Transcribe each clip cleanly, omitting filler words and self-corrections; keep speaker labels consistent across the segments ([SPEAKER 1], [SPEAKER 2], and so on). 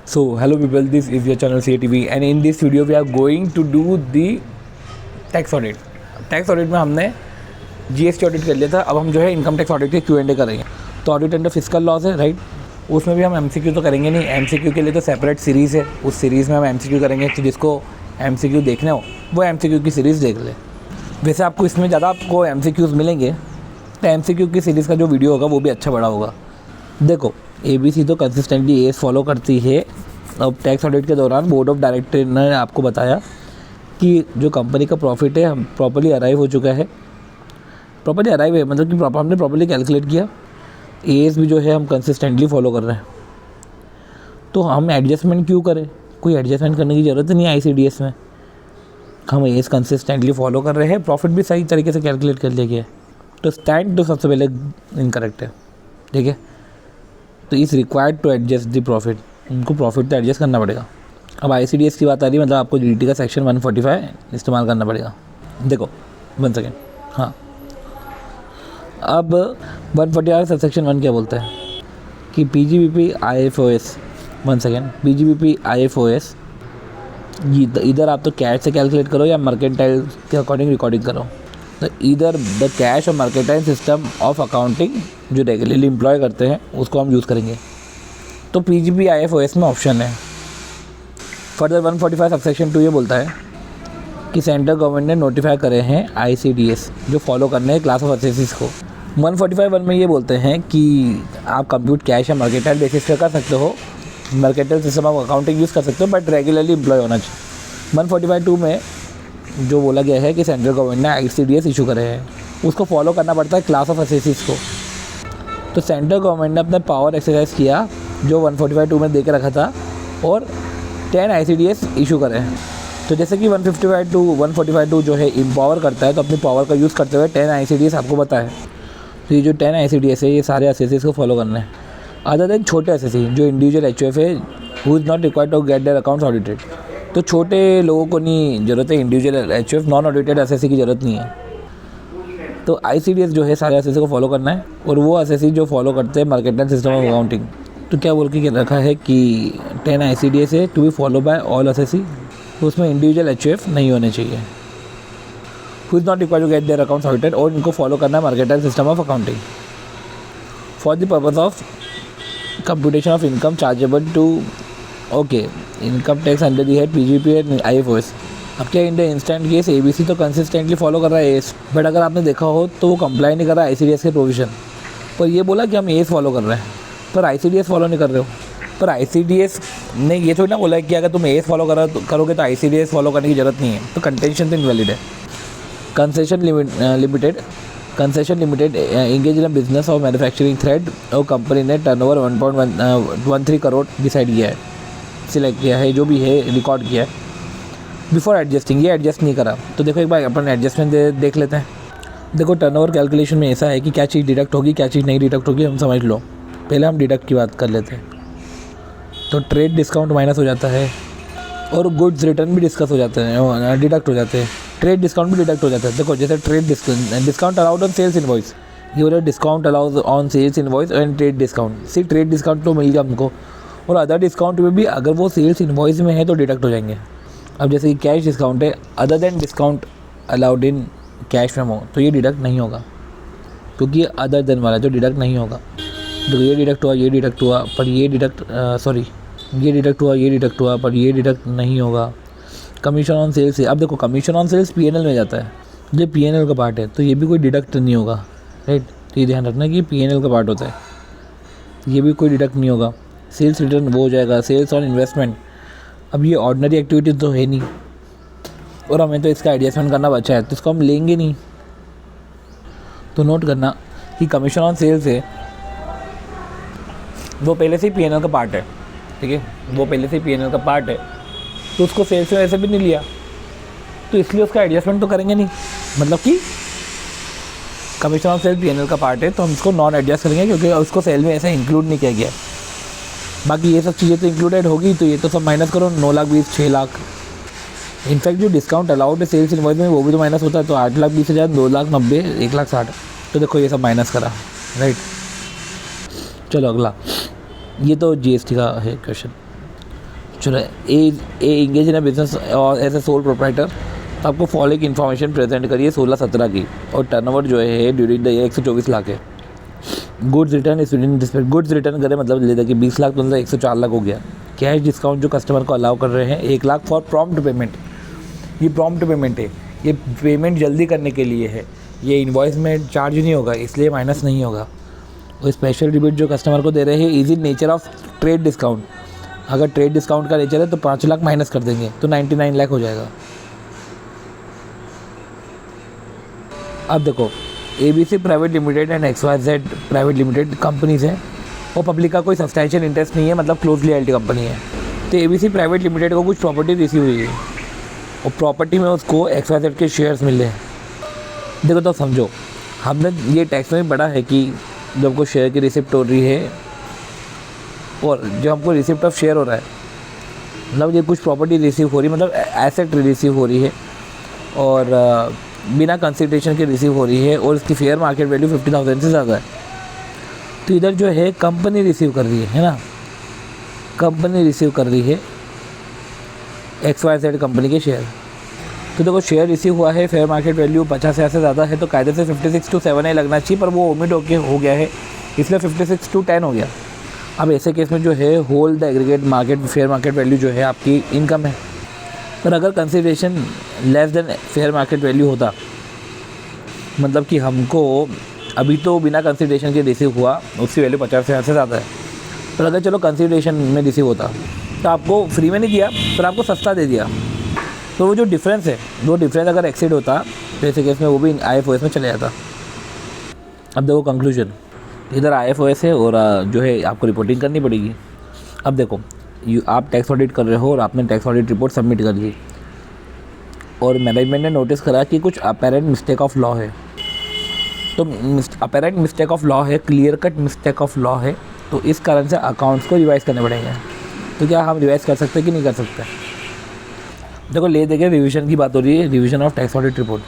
[SPEAKER 1] So hello people, this is your channel CATV and in this video we are going to do the tax audit. Tax audit में हमने GST audit कर लिया था, अब हम जो है इनकम टैक्स ऑडिट के Q&A करेंगे। तो ऑडिट अंडर फिस्कल लॉज है, राइट। उसमें भी हम एमसीक्यू तो करेंगे नहीं, एमसीक्यू के लिए तो सेपरेट सीरीज़ है, उस सीरीज़ में हम एमसीक्यू करेंगे। तो जिसको एमसीक्यू देखने हो वो एमसीक्यू की सीरीज़ देख ले। वैसे आपको इसमें ज़्यादा आपको एमसीक्यूज़ मिलेंगे, तो एमसीक्यू की सीरीज़ का जो वीडियो होगा वो भी अच्छा बड़ा होगा। देखो ABC तो कंसिस्टेंटली एस फॉलो करती है। अब टैक्स ऑडिट के दौरान बोर्ड ऑफ डायरेक्टर ने आपको बताया कि जो कंपनी का प्रॉफिट है हम प्रॉपर्ली अराइव हो चुका है। प्रॉपर्ली अराइव है मतलब कि हमने प्रॉपर्ली कैलकुलेट किया। एस भी जो है हम कंसिस्टेंटली फॉलो कर रहे हैं, तो हम एडजस्टमेंट क्यों करें? कोई एडजस्टमेंट करने की ज़रूरत नहीं है ICDS में। हम एस कंसिस्टेंटली फॉलो कर रहे हैं, प्रॉफिट भी सही तरीके से कैलकुलेट कर लिया गया है। तो स्टैंड तो सबसे पहले इनकरेक्ट है, ठीक है। तो is required to adjust the profit, उनको प्रॉफिट तो एडजस्ट करना पड़ेगा। अब ICDS की बात आ रही है, मतलब आपको DDT का सेक्शन 145 इस्तेमाल करना पड़ेगा। देखो 1 सेकेंड, हाँ। अब 145 सब सेक्शन 1 क्या बोलता है कि PGBP IFOS 1 second, PGBP IFOS इधर आप तो कैश से कैलकुलेट करो या मर्केंटाइल के अकॉर्डिंग रिकॉर्डिंग करो। तो इधर द कैश और मर्केंटाइल सिस्टम ऑफ अकाउंटिंग जो रेगुलरली एम्प्लॉय करते हैं उसको हम यूज़ करेंगे। तो PGBP IFOS में ऑप्शन है। फर्दर 145 सबसेक्शन 2 ये बोलता है कि सेंट्रल गवर्नमेंट ने नोटिफाई करे हैं ICDS जो फॉलो करने हैं क्लास ऑफ असेसिस को। 145(1) में ये बोलते हैं कि आप कंप्यूट कैश या मर्केंटाइल बेसिस पे कर सकते हो, mercantile system of accounting use कर सकते हो, बट रेगुलरली एम्प्लॉय होना चाहिए। 145(2) में जो बोला गया है कि सेंट्रल गवर्नमेंट ने ICDS इशू करे हैं, उसको फॉलो करना पड़ता है क्लास ऑफ असेसिस को। तो सेंट्रल गवर्नमेंट ने अपना पावर एक्सरसाइज किया जो 145(2) में दे के रखा था और 10 ICDS इशू करे हैं। तो जैसे कि 145(2) जो है इम्पावर करता है, तो अपनी पावर का यूज़ करते हुए 10 ICDS आपको पता है। तो ये जो 10 ICDS है ये सारे असेसिस को फॉलो करना है, अदर देन छोटे असेसी जो इंडिविजुअल HUF है who is not required to get their accounts audited. तो छोटे लोगों को नहीं ज़रूरत है, individual HUF non audited assessee की ज़रूरत नहीं है। तो ICDS जो है सारे असेसी को फॉलो करना है, और वो असेसी जो फॉलो करते हैं मर्केंटाइल सिस्टम ऑफ अकाउंटिंग। तो क्या बोल के रखा है कि 10 ICDS है to be follow by all assessee, तो उसमें इंडिविजुअल HUF नहीं होने चाहिए who is not required to get their accounts audited, और इनको फॉलो करना है mercantile system of accounting for the purpose of computation of income chargeable to okay income tax under the head PGBP and IFOS। अब क्या in the instant case ABC तो consistently follow कर रहा है एस, बट अगर आपने देखा हो तो वो कंप्लाई नहीं कर रहा है ICDS के प्रोविजन पर। ये बोला कि हम एस फॉलो कर रहे हैं पर ICDS फॉलो नहीं कर रहे हो। पर ICDS ने ये थोड़ी ना बोला है कि अगर तुम एस फॉलो करोगे तो ICDS फॉलो करने की ज़रूरत नहीं है। तो कंटेंशन तो इनवैलिड है। Concession limited engage in business of manufacturing thread, और कंपनी ने टर्नओवर 1.13 करोड़ डिसाइड किया है, सिलेक्ट किया है, जो भी है रिकॉर्ड किया है। बिफोर एडजस्टिंग ये एडजस्ट नहीं करा। तो देखो एक बार अपन एडजस्टमेंट देख लेते हैं। देखो टर्नओवर कैलकुलेशन में ऐसा है कि क्या चीज़ डिडक्ट होगी क्या चीज़ नहीं डिडक्ट होगी, हम समझ लो। पहले हम डिडक्ट की बात कर लेते हैं। तो ट्रेड डिस्काउंट माइनस हो जाता है और गुड्स रिटर्न भी डिस्कस हो जाते हैं, डिडक्ट हो जाते हैं। ट्रेड डिस्काउंट भी डिडक्ट हो जाता है। देखो जैसे trade discount allowed on sales invoice, ये बोला discount allowed on sales invoice and trade discount. See trade discount तो मिल गया हमको, और अदर डिस्काउंट में भी अगर वो सेल्स इनवॉइस में है तो डिडक्ट हो जाएंगे। अब जैसे कि कैश डिस्काउंट है, other then discount allowed in cash में हो तो ये डिडक्ट नहीं होगा, क्योंकि ये अदर देन वाला जो डिडक्ट नहीं होगा। तो ये डिडक्ट हुआ ये डिडक्ट हुआ पर ये डिडक्ट ये डिडक्ट हुआ ये डिडक्ट हुआ पर ये डिडक्ट नहीं होगा। कमीशन ऑन सेल्स है, अब देखो कमीशन ऑन सेल्स PNL में जाता है, ये PNL का पार्ट है, तो ये भी कोई डिडक्ट नहीं होगा, राइट। तो ये ध्यान रखना कि PNL का पार्ट होता है, ये भी कोई डिडक्ट नहीं होगा। सेल्स रिटर्न वो हो जाएगा, सेल्स ऑन इन्वेस्टमेंट। अब ये ऑर्डिनरी एक्टिविटीज तो है नहीं, और हमें तो इसका एडजस्टमेंट करना बचा है, तो इसको हम लेंगे नहीं। तो नोट करना कि कमीशन ऑन सेल्स है वो पहले से ही PNL का पार्ट है, ठीक है, वो पहले से ही PNL का पार्ट है, तो उसको सेल्स में ऐसे भी नहीं लिया, तो इसलिए उसका एडजस्टमेंट तो करेंगे नहीं। मतलब कि कमीशन ऑन सेल PNL का पार्ट है तो हम इसको नॉन एडजस्ट करेंगे, क्योंकि उसको सेल में ऐसे इंक्लूड नहीं किया गया। बाकी ये सब चीज़ें तो इंक्लूडेड होगी, तो ये तो सब माइनस करो। 9,20,000 6 लाख। इनफैक्ट जो डिस्काउंट अलाउड है सेल्स इनवॉइस में वो भी तो माइनस होता है, तो 8,20,000 2,90,000 1,60,000। तो देखो ये सब माइनस करा, राइट। चलो अगला, ये तो GST का है क्वेश्चन। चलो ए इंगेज इन अ बिजनेस और एज ए सोल प्रोप्राइटर, तो आपको फॉलोइंग इन्फॉर्मेशन प्रेजेंट करिए 16-17 की, और टर्नओवर जो है ड्यूरिंग द ईयर 124 लाख है। गुड्स रिटर्न स्टूडेंट डिस्पेट, गुड्स रिटर्न करें मतलब लेता कि 20 लाख तो मतलब 104 लाख हो गया। कैश डिस्काउंट जो कस्टमर को अलाउ कर रहे हैं 1 लाख फॉर प्रॉम्प्ट पेमेंट, ये प्रॉम्प्ट पेमेंट है, ये पेमेंट जल्दी करने के लिए है, ये इन्वॉइस में चार्ज नहीं होगा इसलिए माइनस नहीं होगा। और स्पेशल रिबेट जो कस्टमर को दे रहे हैं is in nature of trade discount, अगर ट्रेड डिस्काउंट का नेचर है तो 5 लाख माइनस कर देंगे तो 99 लाख हो जाएगा। अब देखो ABC private limited and XYZ private limited companies हैं और पब्लिक का कोई सब्सटैंशियल इंटरेस्ट नहीं है, मतलब क्लोजली हेल्ड कंपनी है। तो ABC प्राइवेट लिमिटेड को कुछ प्रॉपर्टी रिसीव हुई है और प्रॉपर्टी में उसको XYZ के शेयर्स मिले हैं। देखो तो समझो, हमने ये टैक्स में पढ़ा है कि जब हमको शेयर की रिसिप्ट हो रही है और जो हमको रिसिप्ट ऑफ शेयर हो रहा है, मतलब ये कुछ प्रॉपर्टी रिसीव हो रही है, मतलब एसेट रिसीव हो रही है और बिना कंसिडरेशन के रिसीव हो रही है और इसकी फेयर मार्केट वैल्यू 50,000 से ज़्यादा है। तो इधर जो है कंपनी रिसीव कर रही है ना, कंपनी रिसीव कर रही है XYZ कंपनी के शेयर। तो देखो शेयर रिसीव हुआ है, फेयर मार्केट वैल्यू 50,000 से ज़्यादा है, तो कायदे से 56/7A लगना चाहिए, पर वो ओमिट हो गया है इसलिए 56/10 हो गया। अब ऐसे केस में जो है whole the aggregate market fair market value जो है आपकी इनकम है। पर अगर consideration less than fair market value होता, मतलब कि हमको अभी तो बिना कंसिडरेशन के रिसीव हुआ उसकी वैल्यू 50,000 से ज़्यादा है, पर अगर चलो कंसिडरेशन में रिसीव होता तो आपको फ्री में नहीं दिया पर आपको सस्ता दे दिया, तो वो जो डिफरेंस है वो डिफरेंस अगर एक्सीड होता तो ऐसे केस में वो भी IFOS में चले जाता। अब देखो कंक्लूजन, इधर IFOS है और जो है आपको रिपोर्टिंग करनी पड़ेगी। अब देखो आप टैक्स ऑडिट कर रहे हो और आपने टैक्स ऑडिट रिपोर्ट सबमिट कर दी और मैनेजमेंट ने नोटिस करा कि कुछ अपेरेंट मिस्टेक ऑफ लॉ है, तो अपेरेंट मिस्टेक ऑफ लॉ है, clear cut mistake of law है, तो इस कारण से अकाउंट्स को रिवाइज़ करने पड़ेंगे। तो क्या हम रिवाइज़ कर सकते हैं कि नहीं कर सकते? देखो ले देखे रिवीजन की बात हो रही है, revision of tax audit report.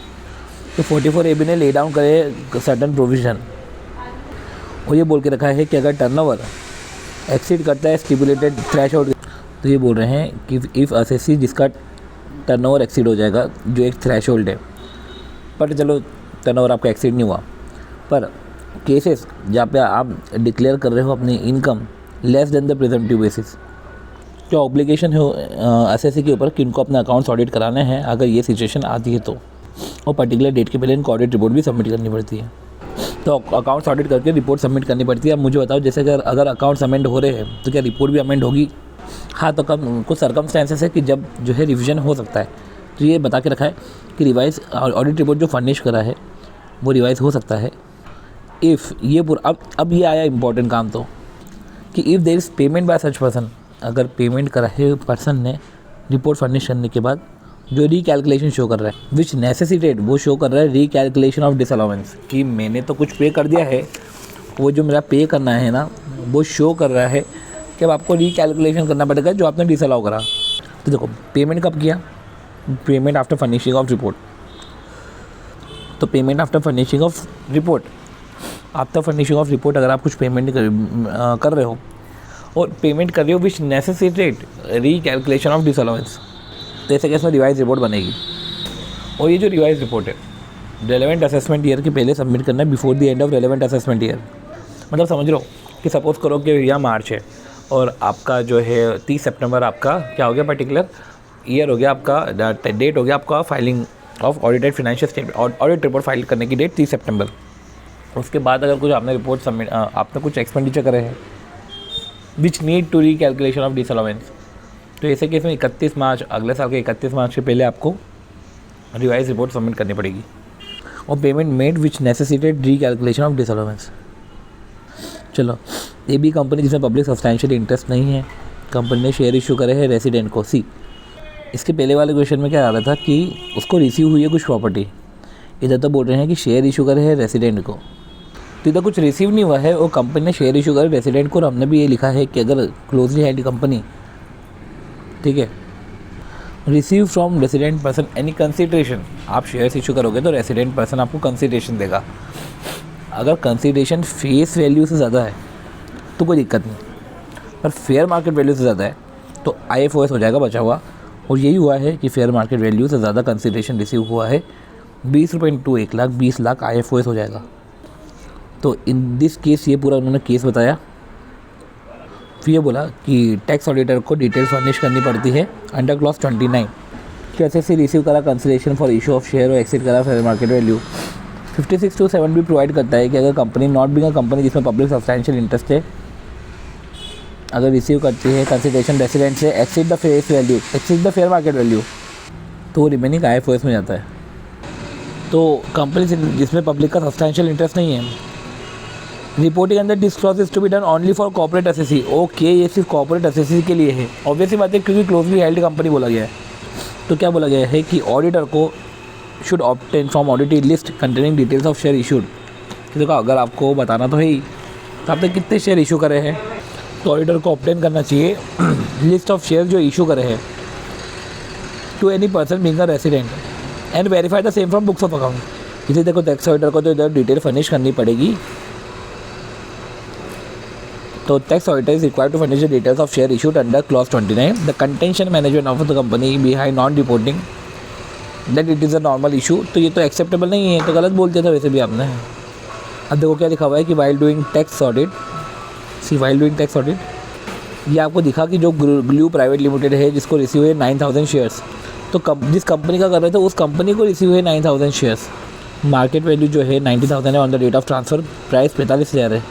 [SPEAKER 1] तो 44AB ने ले डाउन करे सर्टन प्रोविज़न और ये बोल के रखा है कि अगर टर्नओवर एक्सीड करता है स्टिपुलेटेड थ्रेशहोल्ड, तो ये बोल रहे हैं कि इफ़ असेसी जिसका टर्नओवर एक्सीड हो जाएगा, जो एक थ्रेशहोल्ड है, पर चलो टर्नओवर आपका एक्सीड नहीं हुआ, पर केसेस जहाँ पे आप डिक्लेयर कर रहे हो अपनी income less than the presumptive basis, क्या ऑब्लिगेशन है असेसी के ऊपर कि इनको अपने अकाउंट्स ऑडिट कराने हैं अगर ये सिचुएशन आती है तो, और पर्टिकुलर डेट के पहले इनको ऑडिट रिपोर्ट भी सबमिट करनी पड़ती है। तो अकाउंट्स ऑडिट करके रिपोर्ट सबमिट करनी पड़ती है। अब मुझे बताओ, जैसे अगर अकाउंट्स अमेंड हो रहे हैं तो क्या रिपोर्ट भी अमेंड होगी? हाँ, तो कम कुछ सर्कमस्टेंसेस है कि जब जो है रिवीजन हो सकता है, तो ये बता के रखा है कि रिवाइज ऑडिट रिपोर्ट जो फर्निश करा है वो रिवाइज हो सकता है इफ़ ये पूरा अब ये आया इंपॉर्टेंट काम, तो कि if there is payment by such person, अगर पेमेंट करा है पर्सन ने रिपोर्ट फर्निश करने के बाद जो रीकैलकुलेशन शो कर रहा है विच नेसेसिटेड, वो शो कर रहा है रीकैलकुलेशन ऑफ डिसअलाउंस, कि मैंने तो कुछ पे कर दिया है, वो जो मेरा पे करना है ना वो शो कर रहा है कि अब आपको रीकैलकुलेशन करना पड़ेगा जो आपने डिसअलाउ करा। तो देखो पेमेंट कब किया? Payment after furnishing of report. तो payment after furnishing of report, after furnishing of report अगर आप कुछ पेमेंट कर रहे हो और पेमेंट कर रहे हो विच नेसेसिटेड रीकैलकुलेशन ऑफ डिसअलाउंस, तो ऐसे केस में रिवाइज रिपोर्ट बनेगी। और ये जो रिवाइज रिपोर्ट है रेलेवेंट असेसमेंट ईयर के पहले सबमिट करना है, before the end of relevant assessment year. मतलब समझ लो कि सपोज़ करो कि यह मार्च है और आपका जो है 30 सितंबर आपका क्या हो गया, पर्टिकुलर ईयर हो गया आपका, डेट हो गया आपका filing of audited financial statement, audit report file करने की डेट 30 सितंबर। उसके बाद अगर कुछ आपने रिपोर्ट सबमिट, आपने कुछ एक्सपेंडिचर करे हैं which need to recalculation of disallowance, तो ऐसे केस में 31 मार्च, अगले साल के 31 मार्च से पहले आपको रिवाइज रिपोर्ट सबमिट करनी पड़ेगी। और payment made which necessitated recalculation of disallowance. चलो ये भी कंपनी जिसमें पब्लिक सब्सटैंशियल इंटरेस्ट नहीं है, कंपनी ने शेयर इशू करे हैं रेसिडेंट को। सी इसके पहले वाले क्वेश्चन में क्या आ रहा था कि उसको रिसीव हुई है कुछ प्रॉपर्टी, इधर तो बोल रहे हैं कि शेयर इशू करे हैं रेसिडेंट को, तो इधर कुछ रिसीव नहीं हुआ है और कंपनी ने शेयर इशू करे रेसिडेंट को। और हमने भी ये लिखा है कि अगर क्लोजली हेल्ड कंपनी, ठीक है, receive from resident person any consideration, आप शेयर्स इशू करोगे तो रेसिडेंट पर्सन आपको कंसिडरेशन देगा। अगर कंसिडरेशन फेस वैल्यू से ज़्यादा है तो कोई दिक्कत नहीं, पर फेयर मार्केट वैल्यू से ज़्यादा है तो IFOS हो जाएगा बचा हुआ। और यही हुआ है कि फेयर मार्केट वैल्यू से ज़्यादा कंसिडरेशन रिसीव हुआ है, 20 रुपये इंटू 1 लाख, 20 लाख IFOS हो जाएगा। तो इन दिस केस ये पूरा उन्होंने केस बताया। फिर ये बोला कि टैक्स ऑडिटर को डिटेल्स फर्निश करनी पड़ती है अंडर क्लॉज 29 कि एसएससी रिसीव करा consideration for issue of share और एक्सिट करा फेयर मार्केट वैल्यू। 56(2)(7) भी प्रोवाइड करता है कि अगर company not being a company जिसमें पब्लिक सब्सटैंशियल इंटरेस्ट है, अगर रिसीव करती है कंसिडरेशन रेसिडेंट से exceed the fair market value, तो वो रिमेनिंग IFOS में जाता है। तो कंपनी जिसमें पब्लिक का सब्सटैंशियल इंटरेस्ट नहीं है, reporting under this clause is to be done only for corporate assessee. Okay, ये सिर्फ कॉर्पोरेट एसएससी के लिए है। ऑब्वियसली बात है क्योंकि क्लोजली हेल्ड कंपनी बोला गया है। तो क्या बोला गया है कि ऑडिटर को should obtain from audited list containing details of share issued. देखो अगर आपको बताना तो है ही, तो आपने कितने शेयर इशू करे हैं, तो ऑडिटर को ऑब्टेन करना चाहिए लिस्ट ऑफ शेयर जो इशू करे हैं to any person being a resident and verify the same from books of account. इसे देखो टैक्स ऑडिटर को तो इधर डिटेल फर्निश करनी पड़ेगी। तो tax auditor is required to furnish the details of share issued under clause 29। The contention management of the company behind non reporting that it is a normal issue. तो ये तो acceptable नहीं है, तो गलत बोल दिया था वैसे भी आपने। अब देखो क्या लिखा हुआ है कि while doing tax audit, while doing tax audit, ये आपको दिखा कि जो ग्लू प्राइवेट लिमिटेड है जिसको रिसीव हुए 9000 शेयर्स, तो जिस कंपनी का कर रहे थे उस कंपनी को रिसीव हुए 9000 शेयर्स। मार्केट वैल्यू जो है 90,000 है on the date of transfer, price 45,000 है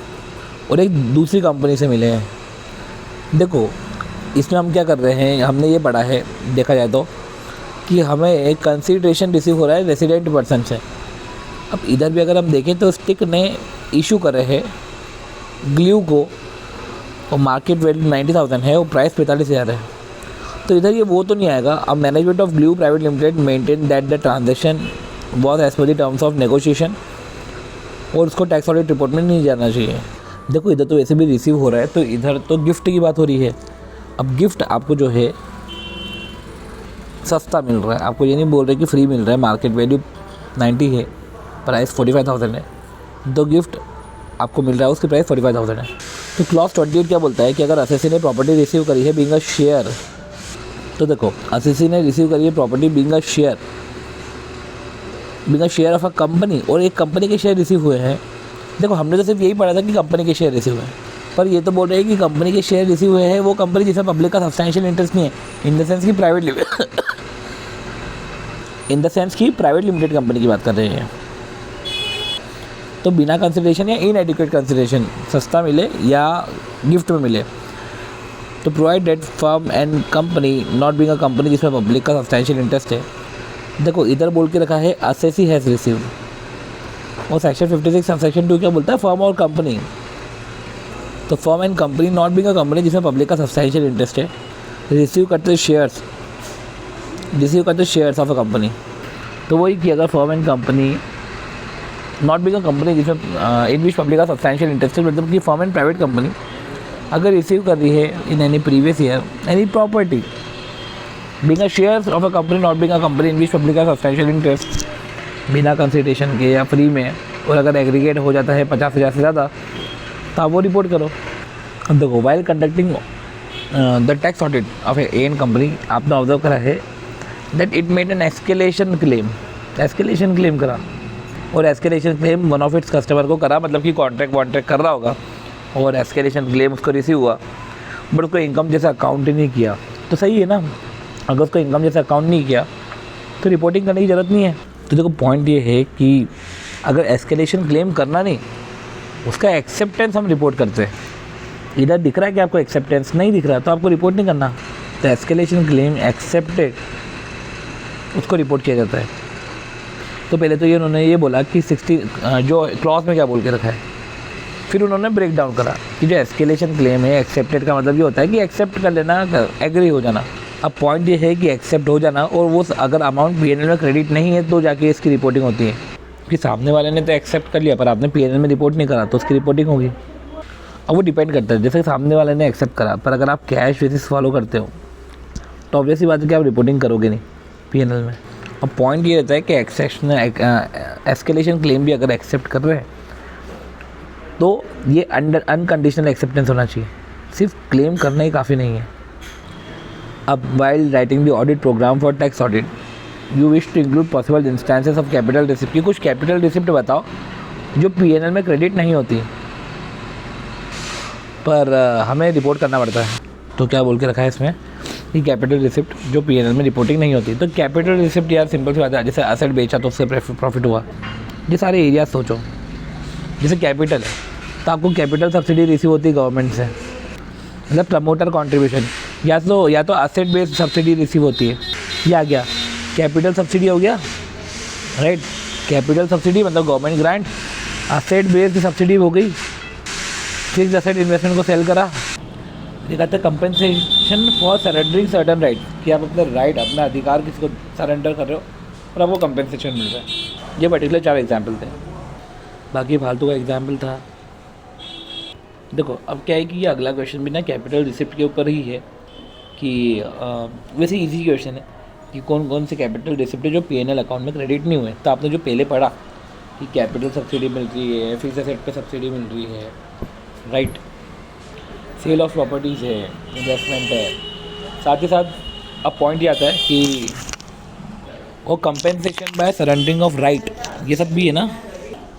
[SPEAKER 1] और एक दूसरी कंपनी से मिले हैं। देखो इसमें हम क्या कर रहे हैं, हमने ये पढ़ा है देखा जाए तो कि हमें एक कंसिडरेशन रिसीव हो रहा है रेसिडेंट पर्सन से। अब इधर भी अगर हम देखें तो स्टिक ने इशू कर रहे हैं ग्लू को और मार्केट वैल्यू 90,000 है और प्राइस 45,000 है, तो इधर ये वो तो नहीं आएगा। अब management of Glue Private Limited maintain that the transaction was as per the terms of negotiation, और उसको टैक्स ऑडिट रिपोर्ट में नहीं जाना चाहिए। देखो इधर तो वैसे भी रिसीव हो रहा है, तो इधर तो गिफ्ट की बात हो रही है। अब गिफ्ट आपको जो है सस्ता मिल रहा है, आपको ये नहीं बोल रहे कि फ्री मिल रहा है। मार्केट वैल्यू 90 है, प्राइस 45,000 है, तो गिफ्ट आपको मिल रहा है उसकी प्राइस 45,000 है। तो क्लॉज 28 क्या बोलता है कि अगर एसएससी ने प्रॉपर्टी रिसीव करी है बीइंग अ शेयर, तो देखो एसएससी ने रिसीव करी है property being a share of a company, और एक कंपनी के शेयर रिसीव हुए हैं। देखो हमने तो सिर्फ यही पढ़ा था कि कंपनी के शेयर रिसीव हुए हैं, पर ये तो बोल रहे हैं कि कंपनी के शेयर रिसीव हुए हैं वो कंपनी जिसमें पब्लिक का सब्सटैंशियल इंटरेस्ट नहीं है, इन द सेंस की प्राइवेट लिमिटेड कंपनी की बात कर रहे हैं। तो बिना कंसिडरेशन या इनएडिक्वेट कंसिडरेशन, सस्ता मिले या गिफ्ट में मिले, तो provide that firm and company not being a company जिसमें पब्लिक का सब्सटैंशियल इंटरेस्ट है। देखो इधर बोल के रखा है एसएससी हैज़ रिसीव्ड, और सेक्शन 56 सबसेक्शन 2 क्या बोलता है, फर्म और कंपनी। तो firm and company not being a company जिसमें पब्लिक का सब्सटैंशियल इंटरेस्ट है, रिसीव करते शेयर्स ऑफ अ कंपनी। तो वही कि अगर firm and company not being a company जिसमें इन विच पब्लिक का सब्सटैंशियल इंटरेस्ट है, मतलब कि फर्म एंड प्राइवेट कंपनी अगर रिसीव कर रही है in any previous year any property being a shares of a company not being a company in which public का सब्सटैंशियल इंटरेस्ट, बिना कंसिडरेशन के या फ्री में, और अगर एग्रीगेट हो जाता है 50,000 से ज़्यादा, तो आप वो रिपोर्ट करो। अब देखो while conducting the tax audit of an company, आपने ऑब्जर्व करा है that it made an escalation claim करा, और escalation claim one of its customer को करा, मतलब कि कॉन्ट्रैक्ट कर रहा होगा और एस्केलेशन क्लेम उसको रिसीव हुआ, बट उसको इनकम जैसा अकाउंट ही नहीं किया। तो सही है ना, अगर उसको इनकम जैसा अकाउंट नहीं किया तो रिपोर्टिंग करने की ज़रूरत नहीं है। तो देखो पॉइंट ये है कि अगर एस्केलेशन क्लेम करना नहीं, उसका एक्सेप्टेंस हम रिपोर्ट करते हैं। इधर दिख रहा है कि आपको एक्सेप्टेंस नहीं दिख रहा, तो आपको रिपोर्ट नहीं करना। तो एस्केलेशन क्लेम एक्सेप्टेड उसको रिपोर्ट किया जाता है। तो पहले तो ये उन्होंने ये बोला कि 60 जो क्लॉज में क्या बोल के रखा है, फिर उन्होंने ब्रेक डाउन करा कि जो एस्केलेशन क्लेम है एक्सेप्टेड का मतलब ये होता है कि एक्सेप्ट कर लेना, एग्री हो जाना। अब पॉइंट ये है कि एक्सेप्ट हो जाना, और वो अगर अमाउंट पीएनएल में क्रेडिट नहीं है तो जाके इसकी रिपोर्टिंग होती है कि सामने वाले ने तो एक्सेप्ट कर लिया पर आपने पीएनएल में रिपोर्ट नहीं करा, तो उसकी रिपोर्टिंग होगी। अब वो डिपेंड करता है, जैसे सामने वाले ने एक्सेप्ट करा, पर अगर आप कैश बेसिस फॉलो करते हो तो ऑब्वियसली बात है कि आप रिपोर्टिंग करोगे नहीं पीएनएल में। अब पॉइंट ये रहता है कि एस्केलेशन क्लेम भी अगर एक्सेप्ट कर रहे हैं तो ये अंडर अनकंडीशनल एक्सेप्टेंस होना चाहिए, सिर्फ क्लेम करना ही काफ़ी नहीं है। अब while writing the audit programme for tax audit you wish to include possible instances of capital receipt की कुछ कैपिटल रिसिप्ट बताओ जो पीएनएल में क्रेडिट नहीं होती पर हमें रिपोर्ट करना पड़ता है। तो क्या बोल के रखा है इसमें कि कैपिटल रिसिप्ट जो पीएनएल में रिपोर्टिंग नहीं होती। तो कैपिटल रिसिप्ट यार सिंपल सी बात है, जैसे एसेट बेचा तो उससे प्रॉफिट हुआ, ये सारे एरिया सोचो। जैसे कैपिटल है तो आपको कैपिटल सब्सिडी रिसीव होती है गवर्नमेंट से, मतलब प्रमोटर कंट्रीब्यूशन, या तो एसेट बेस्ड सब्सिडी रिसीव होती है। ये आ गया कैपिटल सब्सिडी हो गया, राइट। कैपिटल सब्सिडी मतलब government grant. Asset based subsidy हो गई, फिक्स्ड एसेट इन्वेस्टमेंट को सेल करा। ये कहते हैं compensation for surrendering certain right, कि आप अपने राइट अपना अधिकार किसी को सरेंडर कर रहे हो और आपको कंपनसेशन मिल रहा है। ये पर्टिकुलर 4 एग्जाम्पल थे, बाकी फालतू का एग्जाम्पल था। देखो अब क्या है कि ये अगला क्वेश्चन भी ना कैपिटल रिसिप्ट के ऊपर ही है कि वैसे इजी क्वेश्चन है कि कौन कौन से कैपिटल रिसिप्ट है जो पीएनएल अकाउंट में क्रेडिट नहीं हुए। तो आपने जो पहले पढ़ा कि कैपिटल सब्सिडी मिल रही है, फिक्स एसेट पे सब्सिडी मिल रही है, राइट, सेल ऑफ प्रॉपर्टीज़ है, इन्वेस्टमेंट है, साथ ही साथ अब पॉइंट ये आता है कि वो compensation by surrendering of right, ये सब भी है ना,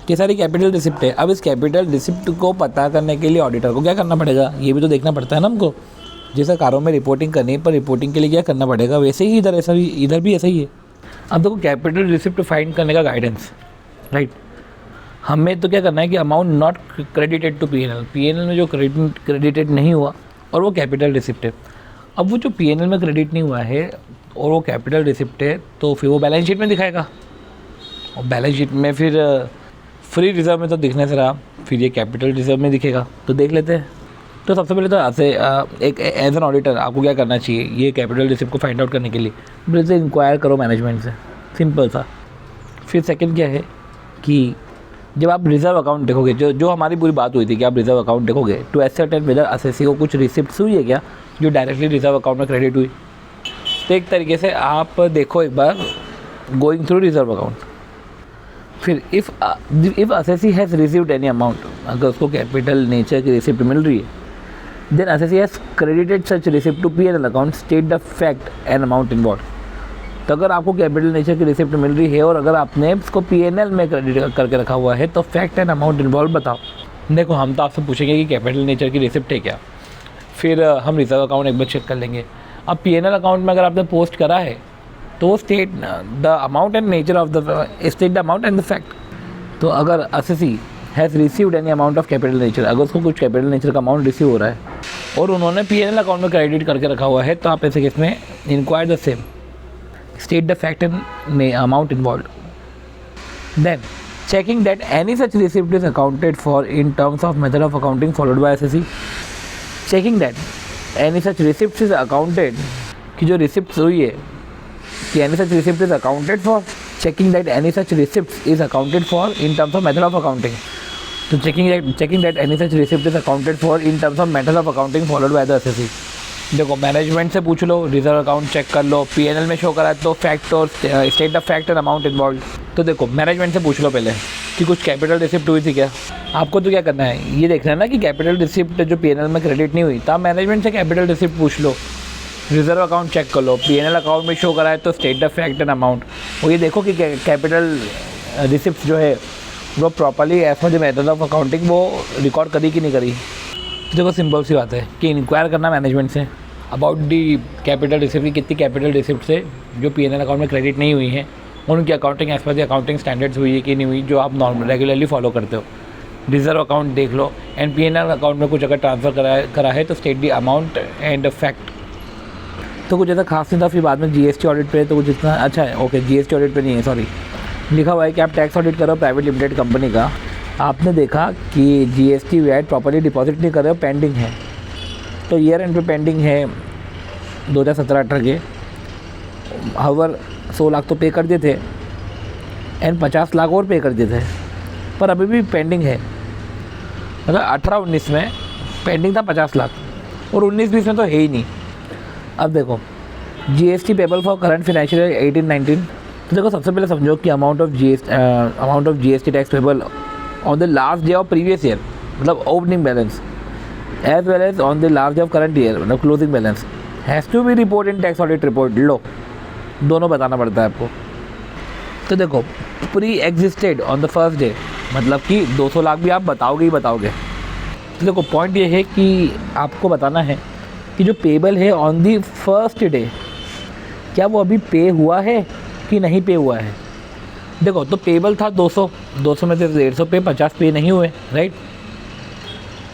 [SPEAKER 1] ये सारी कैपिटल रिसिप्ट है। अब इस कैपिटल रिसिप्ट को पता करने के लिए ऑडिटर को क्या करना पड़ेगा, ये भी तो देखना पड़ता है ना हमको। जैसे कारों में रिपोर्टिंग करनी है, पर रिपोर्टिंग के लिए क्या करना पड़ेगा, वैसे ही इधर भी ऐसा ही है। अब देखो कैपिटल रिसिप्ट फाइंड करने का गाइडेंस, राइट। हमें तो क्या करना है कि amount not credited to PNL में जो क्रेडिटेड नहीं हुआ और वो कैपिटल रिसिप्ट है। अब वो जो पीएनएल में क्रेडिट नहीं हुआ है और वो कैपिटल रिसिप्ट है, तो फिर वो बैलेंस शीट में दिखाएगा, और बैलेंस शीट में फिर फ्री रिजर्व में तो दिखने से रहा, फिर ये कैपिटल रिजर्व में दिखेगा। तो देख लेते हैं। तो सबसे पहले तो ऐसे एक एज एन ऑडिटर आपको क्या करना चाहिए, ये कैपिटल रिसिप्ट को फाइंड आउट करने के लिए बिल्कुल से इंक्वायर करो मैनेजमेंट से, सिंपल सा। फिर सेकंड क्या है कि जब आप रिजर्व अकाउंट देखोगे, जो हमारी पूरी बात हुई थी कि आप रिजर्व अकाउंट देखोगे टू एसेट वेदर असेसी को कुछ रिसिप्ट हुई है क्या जो डायरेक्टली रिजर्व अकाउंट में क्रेडिट हुई। तो एक तरीके से आप देखो एक बार गोइंग थ्रू रिजर्व अकाउंट। फिर if assessee has received any amount, अगर उसको कैपिटल नेचर की रिसिप्ट मिल रही है, then assessee has credited such receipt to PNL account, state the fact and amount involve. तो अगर आपको कैपिटल नेचर की रिसिप्ट मिल रही है और अगर आपने उसको पीएनएल में क्रेडिट करके रखा हुआ है, तो फैक्ट एंड अमाउंट इन्वॉल्व बताओ। देखो हम तो आपसे पूछेंगे कि कैपिटल नेचर की रिसिप्ट है क्या, फिर हम रिजर्व अकाउंट एक बार चेक कर लेंगे। अब पीएनएल अकाउंट में अगर आपने पोस्ट करा है तो वो state the amount and nature of the state the amount and the fact. तो अगर assessee has received any amount of capital nature, अगर उसको कुछ कैपिटल नेचर का अमाउंट रिसीव हो रहा है और उन्होंने पीएनएल अकाउंट में क्रेडिट करके रखा हुआ है, तो आप ऐसे केस में inquire the same, state the fact and amount involved. Then checking that any such receipt is accounted for in terms of method of accounting followed by SSE. Checking that any such receipt is accounted, कि जो receipt हुई है कि any such receipt is accounted for. Checking that any such receipt is accounted for in terms of method of accounting. तो checking that any such receipt is accounted for in terms of method of accounting followed by the SSE. देखो management से पूछ लो, reserve account check कर लो, PNL में show करा है तो फैक्ट और state the fact and amount involve. तो देखो मैनेजमेंट से पूछ लो पहले कि कुछ कैपिटल रिसिप्ट हुई थी क्या। आपको तो क्या करना है, ये देखना है ना कि कैपिटल रिसिप्ट जो पीएनएल में क्रेडिट नहीं हुई, तो आप मैनेजमेंट से कैपिटल रिसिप्ट पूछ लो, रिजर्व अकाउंट चेक कर लो, पीएनएल अकाउंट में शो करा है तो state the fact and amount. और ये देखो कि कैपिटल रिसिप्ट जो है वो properly as per the method of accounting वो रिकॉर्ड करी कि नहीं करी। देखो सिंपल सी बात है कि इंक्वायर करना management say about the capital receipt की कितनी कैपिटल रिसिप्ट से जो पीएनएल अकाउंट में क्रेडिट नहीं हुई है, उनकी accounting as per the accounting standards हुई है कि नहीं हुई, जो आप नॉर्मल रेगुलरली फॉलो करते हो। रिजर्व अकाउंट देख लो, एंड पीएनएल अकाउंट में कुछ अगर ट्रांसफ़र करा है तो state the amount and fact. तो कुछ ऐसा खास नहीं था। फिर बाद में जीएसटी ऑडिट पे तो कुछ इतना अच्छा है, ओके जीएसटी ऑडिट पे नहीं है, सॉरी, लिखा हुआ है कि आप टैक्स ऑडिट करो प्राइवेट लिमिटेड कंपनी का, आपने देखा कि जीएसटी वैट प्रॉपर्ली डिपॉजिट नहीं कर रहे हो, पेंडिंग है, तो ईयर एंड पे पेंडिंग है 2017-18 के, हवर 100 लाख तो पे कर दिए थे एंड 50 लाख और पे कर दिए थे, पर अभी भी पेंडिंग है। मतलब 18-19 में पेंडिंग था 50 लाख और 19-20 में तो है ही नहीं। अब देखो GST payable for current financial year 18-19, तो देखो सबसे पहले समझो कि amount of GST tax payable on the last day of previous year, मतलब opening balance, as well as on the last day of current year, मतलब closing balance. Has to be report in tax audit report. लो, दोनों बताना पड़ता है आपको। तो देखो, pre existed on the first day, मतलब कि 200 लाख भी आप बताओगे ही बताओगे। तो देखो, पॉइंट ये है कि आपको बताना है कि जो पेबल है ऑन दी फर्स्ट डे, क्या वो अभी पे हुआ है कि नहीं पे हुआ है। देखो, तो पेबल था 200 में से 150 पे, 50 पे नहीं हुए, राइट।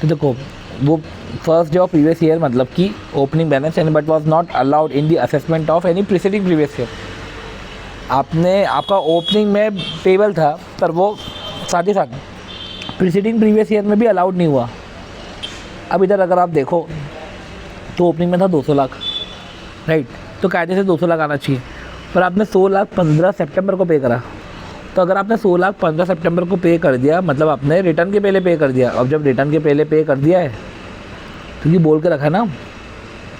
[SPEAKER 1] तो देखो, वो first day of previous year मतलब कि opening balance and but was not allowed in the assessment of any preceding previous year. आपका ओपनिंग में पेबल था, पर वो साथ ही साथ प्रीसीडिंग प्रीवियस ईयर में भी अलाउड नहीं हुआ। अब इधर अगर आप देखो तो ओपनिंग में था 200 लाख, राइट। तो कायदे से 200 लाख आना चाहिए, पर आपने 100 लाख 15 सितंबर को पे करा। तो अगर आपने 100 लाख 15 सितंबर को पे कर दिया, मतलब आपने रिटर्न के पहले पे कर दिया। अब जब रिटर्न के पहले पे कर दिया है, क्योंकि बोल के रखा ना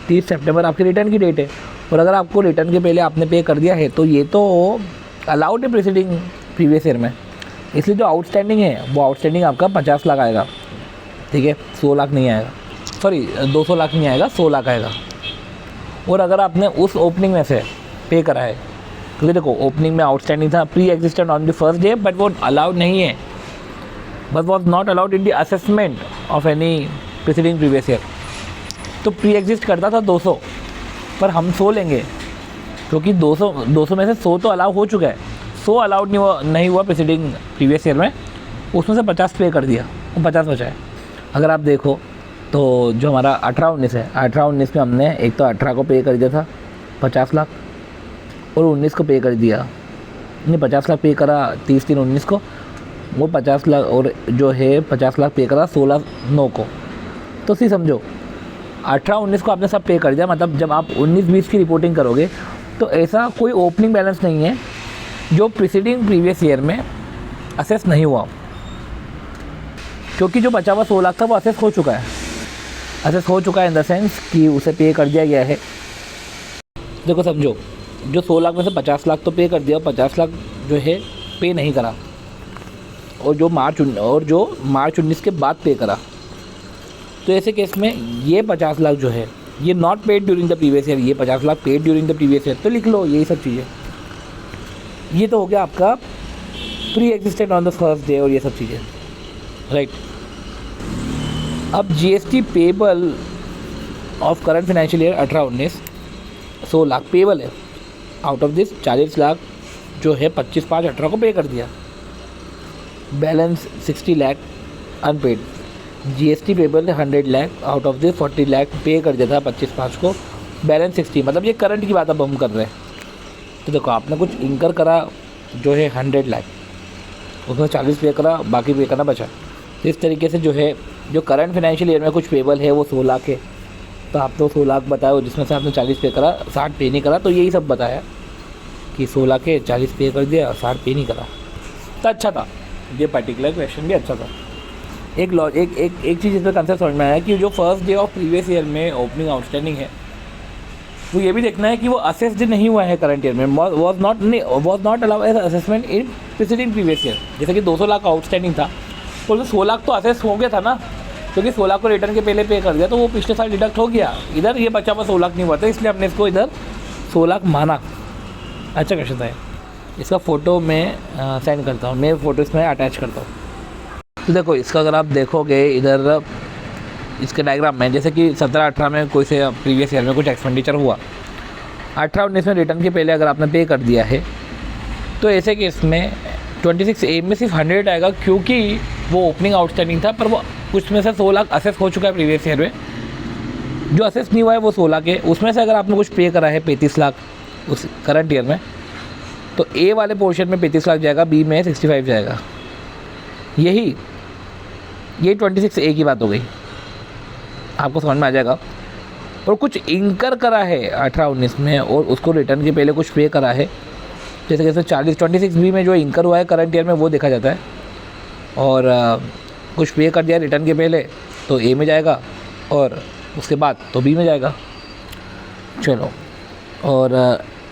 [SPEAKER 1] 30 सितंबर आपकी रिटर्न की डेट है, और अगर आपको रिटर्न के पहले आपने पे कर दिया है तो ये तो अलाउड है प्रीसीडिंग प्रीवियस ईयर में। इसलिए जो आउटस्टैंडिंग है वो आउटस्टैंडिंग आपका 50 लाख आएगा, ठीक है। 100 लाख नहीं आएगा, सॉरी 200 लाख नहीं आएगा, 100 लाख आएगा। और अगर आपने उस ओपनिंग में से पे करा है, क्योंकि देखो ओपनिंग में आउटस्टैंडिंग था pre existent on the first day, but वो अलाउड नहीं है, but was not allowed in the assessment of any preceding previous year. तो प्री एग्जिस्ट करता था 200, पर हम 100 लेंगे, क्योंकि 200 में से 100 तो अलाउ हो चुका है, 100 अलाउड नहीं हुआ प्रीसीडिंग प्रीवियस ईयर में, उसमें से 50 पे कर दिया, वो 50 बचा है। अगर आप देखो तो जो हमारा 18-19 है, 18-19 में हमने एक तो 18 को पे कर दिया था 50 लाख, और 19 को पे कर दिया, नहीं 50 लाख पे करा 30/3/19 को, वो 50 लाख, और जो है 50 लाख पे करा 16/9 को। तो सी समझो 18-19 को आपने सब पे कर दिया, मतलब जब आप 19-20 की रिपोर्टिंग करोगे तो ऐसा कोई ओपनिंग बैलेंस नहीं है जो प्रीसीडिंग प्रीवियस ईयर में असेस नहीं हुआ, क्योंकि जो बचा हुआ 100 लाख था वो असेस हो चुका है। असेस हो चुका है इन द सेंस कि उसे पे कर दिया गया है। देखो समझो, जो 100 लाख में से 50 लाख तो पे कर दिया, 50 लाख जो है पे नहीं करा, और जो मार्च 19 के बाद पे करा। तो ऐसे केस में ये 50 लाख जो है ये not paid during the previous year, ये 50 lakh paid during the previous year. तो लिख लो यही सब चीज़ें। ये तो हो गया आपका pre existent on the first day और ये सब चीज़ें, राइट। अब GST payable of current financial year 18-19 100 lakh payable है। आउट ऑफ दिस 40 लाख जो है 25/5/18 को पे कर दिया, balance 60 lakh unpaid. GST payable है 100 lakh, out of this 40 lakh pay कर दिया था 25/5 को, बैलेंस 60, मतलब ये करंट की बात अब हम कर रहे हैं। तो देखो आपने कुछ इंकर करा जो है 100 लाख, उसमें 40 पे करा, बाकी पे करना बचा। तो इस तरीके से जो है जो करंट फाइनेंशियल ईयर में कुछ पेबल है वो 100 लाख है। तो आप तो 100 लाख बताओ, जिसमें से आपने 40 पे करा, 60 पे नहीं करा। तो यही सब बताया कि 100 लाख है, 40 पे कर दिया, 60 पे नहीं करा। तो अच्छा था, ये पर्टिकुलर क्वेश्चन भी अच्छा था। एक चीज़ इसमें कंसेप्ट समझ में आया कि जो first day of previous year में ओपनिंग आउटस्टैंडिंग है, तो ये भी देखना है कि वो असेस्ड नहीं हुआ है करंट ईयर में, was not allow as assessment in preceding previous year. जैसे कि 200 लाख आउटस्टैंडिंग था, तो 100 लाख तो असेस हो गया था ना, क्योंकि 100 लाख को रिटर्न के पहले पे कर दिया, तो वो पिछले साल डिडक्ट हो गया। इधर ये बचा हुआ 100 लाख नहीं हुआ था, इसलिए हमने इसको इधर 100 लाख माना। अच्छा क्वेश्चन था। इसका फ़ोटो मैं सेंड करता हूँ, मैं फ़ोटो इसमें अटैच करता हूँ। तो देखो इसका अगर आप देखोगे इधर इसके डायग्राम में, जैसे कि 17-18 में कोई से प्रीवियस ईयर में कुछ एक्सपेंडिचर हुआ, 18-19 में रिटर्न के पहले अगर आपने पे कर दिया है, तो ऐसे कि इसमें 26A में सिर्फ 100 आएगा, क्योंकि वो ओपनिंग आउटस्टैंडिंग था, पर वो उसमें से 100 लाख असेस हो चुका है प्रीवियस ईयर में। जो असेस नहीं हुआ है वो 100 लाख है। उसमें से अगर आपने कुछ पे करा है 35 लाख उस करंट ईयर में, तो ए वाले पोर्शन में 35 लाख जाएगा, बी में 65 जाएगा। यही 26A की बात हो गई, आपको समझ में आ जाएगा। और कुछ इंकर करा है 18-19 में, और उसको रिटर्न के पहले कुछ पे करा है, जैसे कैसे 26B में जो इंकर हुआ है करंट ईयर में वो देखा जाता है, और कुछ पे कर दिया रिटर्न के पहले तो ए में जाएगा, और उसके बाद तो बी में जाएगा। चलो, और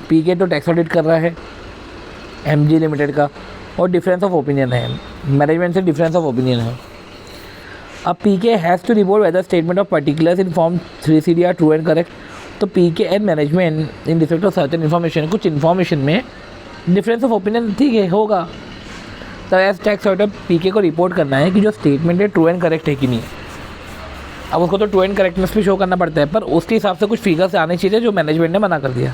[SPEAKER 1] पीके तो टैक्स ऑडिट कर रहा है एमजी लिमिटेड का, और डिफरेंस ऑफ ओपिनियन है, मैनेजमेंट से डिफरेंस ऑफ ओपिनियन है। अब PK has to report whether statement of particulars in form 3CD are true and correct. तो तो PK and management in respect of certain information, कुछ information में difference of opinion ठीक है होगा। तो एज टैक्स ऑडिटर पीके को रिपोर्ट करना है कि जो स्टेटमेंट है ट्रू एंड करेक्ट है कि नहीं। अब उसको तो ट्रू एंड करेक्टनेस भी शो करना पड़ता है, पर उसके हिसाब से कुछ फिगर्स आने चाहिए जो मैनेजमेंट ने मना कर दिया।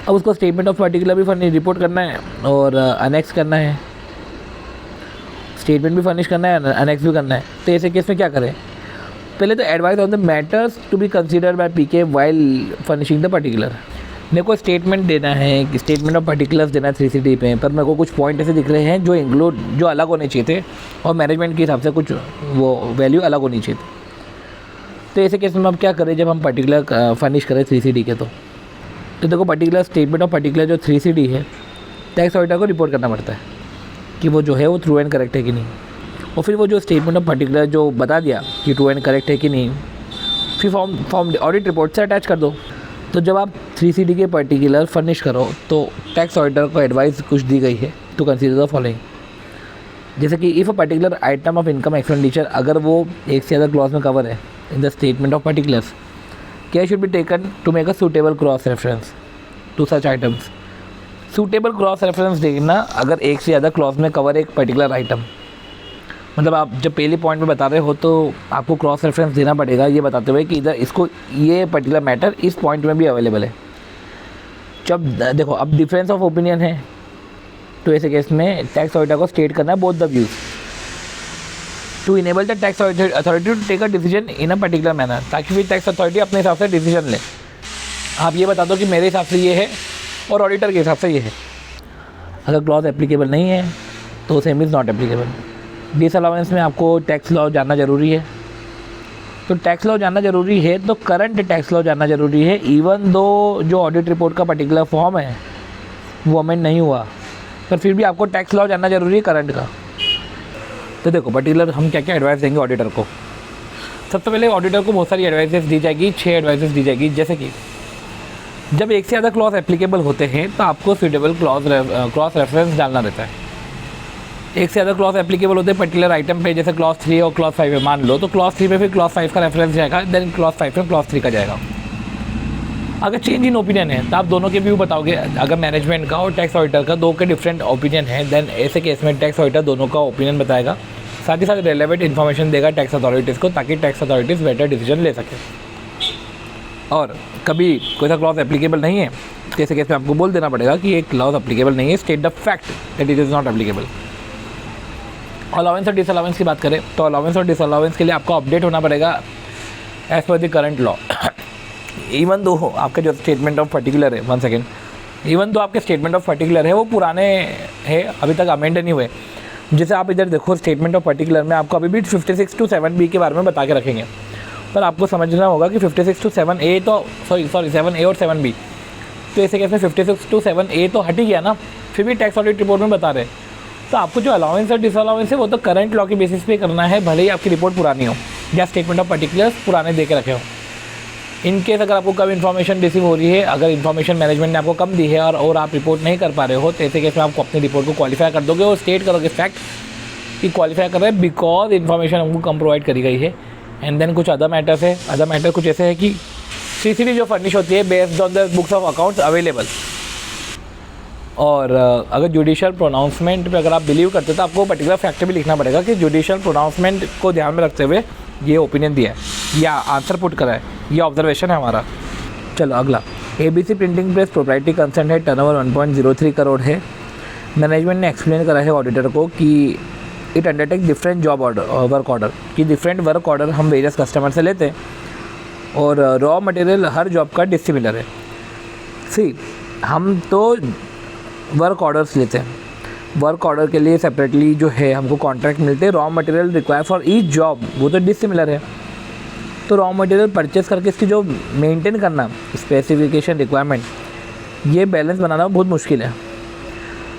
[SPEAKER 1] अब उसको स्टेटमेंट ऑफ पर्टिकुलर भी फर्निश रिपोर्ट करना है और अनेक्स करना है, स्टेटमेंट भी फर्निश करना है, अनेक्स भी करना है। तो ऐसे केस में क्या करें? पहले तो advice on the matters to be considered by PK while furnishing the particular. मेरे को स्टेटमेंट देना है, स्टेटमेंट ऑफ पर्टिकुलर्स देना है 3CD पे, पर मेरे को कुछ पॉइंट ऐसे दिख रहे हैं जो अलग होने चाहिए थे और मैनेजमेंट के हिसाब से कुछ वो वैल्यू अलग होनी चाहिए थी। तो ऐसे केस में अब क्या करें जब हम पर्टिकुलर फर्निश करें 3CD के? तो देखो पर्टिकुलर स्टेटमेंट ऑफ पर्टिकुलर जो 3CD है टैक्स ऑडिटर को रिपोर्ट करना पड़ता है कि वो जो है वो ट्रू एंड करेक्ट है कि नहीं। और फिर वो जो स्टेटमेंट ऑफ पर्टिकुलर जो बता दिया कि ट्रू एंड करेक्ट है कि नहीं, फिर फॉर्म ऑडिट रिपोर्ट से अटैच कर दो। तो जब आप 3CD के पर्टिकुलर फर्निश करो तो टैक्स ऑडिटर को एडवाइस कुछ दी गई है टू कंसीडर द फॉलोइंग, जैसे कि if a particular item of income expenditure अगर वो एक से ज़्यादा क्लॉज में कवर है in the statement of particulars, care should be taken to make a suitable cross reference to such items. Suitable cross reference देखना अगर एक से ज़्यादा क्लॉज में कवर एक पर्टिकुलर आइटम, मतलब आप जब पहले पॉइंट में बता रहे हो तो आपको क्रॉस रेफरेंस देना पड़ेगा ये बताते हुए कि इधर इसको ये पर्टिकुलर मैटर इस पॉइंट में भी अवेलेबल है। जब देखो अब डिफरेंस ऑफ ओपिनियन है तो ऐसे केस में टैक्स ऑडिटर को स्टेट करना है both the views to enable the tax authority to take a decision in a particular manner, ताकि फिर टैक्स अथॉरिटी अपने हिसाब से डिसीजन ले। आप ये बता दो कि मेरे हिसाब से ये है और ऑडिटर के हिसाब से ये है। अगर क्लॉज एप्लीकेबल नहीं है तो same is not applicable. Disallowance में आपको टैक्स लॉ जानना ज़रूरी है, तो टैक्स लॉ जानना ज़रूरी है तो करंट टैक्स लॉ जानना ज़रूरी है। इवन दो जो ऑडिट रिपोर्ट का पर्टिकुलर फॉर्म है वो अमेंड नहीं हुआ, पर फिर भी आपको टैक्स लॉ जानना ज़रूरी है करंट का। तो देखो पर्टिकुलर हम क्या क्या एडवाइस देंगे ऑडिटर को। सबसे पहले ऑडिटर को बहुत सारी एडवाइसेस दी जाएगी, 6 एडवाइसेस दी जाएगी। जैसे कि जब एक से ज़्यादा क्लॉज एप्लीकेबल होते हैं तो आपको सूटेबल क्रॉस रेफरेंस डालना रहता है। एक से ज़्यादा क्लॉज एप्लीकेबल होते हैं पर्टिकुलर आइटम पे, जैसे क्लॉज 3 और क्लॉज 5 है मान लो, तो क्लॉज 3 पे फिर क्लॉज 5 का रेफरेंस जाएगा, देन क्लॉज 5 में क्लॉज 3 का जाएगा। अगर चेंज इन ओपिनियन है तो आप दोनों के व्यू बताओगे। अगर मैनेजमेंट का और टैक्स ऑडिटर का दो के डिफरेंट ओपिनियन है देन ऐसे केस में टैक्स ऑडिटर दोनों का ओपिनियन बताएगा, साथ ही साथ रेलेवेंट इन्फॉर्मेशन देगा टैक्स अथॉरिटीज़ को, ताकि टैक्स अथॉरिटीज़ बेटर डिसीजन ले सकें। और कभी कोई सा क्लॉज एप्लीकेबल नहीं है तो ऐसे केस में आपको बोल देना पड़ेगा कि ये क्लॉज एप्लीकेबल नहीं है, state the fact that it is not applicable. Allowance और डिसअलाउंस की बात करें तो अलाउंस और डिसअलाउंस के लिए आपको अपडेट होना पड़ेगा as per the current law. Even though आपका जो स्टेटमेंट ऑफ पर्टिकुलर है, वन सेकेंड, इवन दो आपके स्टेटमेंट ऑफ पर्टिकुलर है वो पुराने हैं, अभी तक अमेंड नहीं हुए। जैसे आप इधर देखो स्टेटमेंट ऑफ पर्टिकुलर में आपको अभी भी 56 to 7B के बारे में बता के रखेंगे, पर आपको समझना होगा कि 56 to 7A तो सॉरी 7A और 7B, तो ऐसे कैसे 56 to 7A तो हट ही गया ना, फिर भी टैक्स ऑडिट रिपोर्ट में बता रहे। तो आपको जो अलाउंस और डिसअलाउंस है वो तो करंट लॉ के बेसिस पे करना है, भले ही आपकी रिपोर्ट पुरानी हो या स्टेटमेंट ऑफ पर्टिकुलर्स पुराने दे के रखे हो। इन केस अगर आपको कम इन्फॉर्मेशन रिसीव हो रही है, अगर इन्फॉर्मेशन मैनेजमेंट ने आपको कम दी है और आप रिपोर्ट नहीं कर पा रहे हो, तो ऐसे केस में आपको अपनी रिपोर्ट को क्वालिफाई कर दोगे और स्टेट करोगे फैक्ट कि क्वालिफाई कर रहे हैं बिकॉज इन्फॉर्मेशन हमको कम प्रोवाइड करी गई है। एंड देन कुछ अदर मैटर्स है, अदर मैटर कुछ ऐसे है कि 3CD जो फर्निश होती है based on the books of accounts available. और अगर जुडिशियल प्रोनाउंसमेंट पे अगर आप बिलीव करते हो तो आपको पर्टिकुलर फैक्ट भी लिखना पड़ेगा कि जुडिशियल प्रोनाउंसमेंट को ध्यान में रखते हुए ये ओपिनियन दिया है या आंसर पुट करा है, ये ऑब्जर्वेशन है हमारा। चलो अगला, ABC printing press proprietary concern है, टर्नओवर 1.03 करोड़ है। मैनेजमेंट ने एक्सप्लेन करा है ऑडिटर को कि it undertake different job work order, कि डिफरेंट वर्क ऑर्डर हम वेरियस कस्टमर से लेते हैं और रॉ मटेरियल हर जॉब का डिसिमिलर है। सी हम तो वर्क ऑर्डर्स लेते हैं, वर्क ऑर्डर के लिए सेपरेटली जो है हमको कॉन्ट्रैक्ट मिलते हैं, raw material require for each job वो तो डिसिमिलर है। तो रॉ मटेरियल परचेस करके इसकी जो मेंटेन करना स्पेसिफिकेशन रिक्वायरमेंट, ये बैलेंस बनाना बहुत मुश्किल है,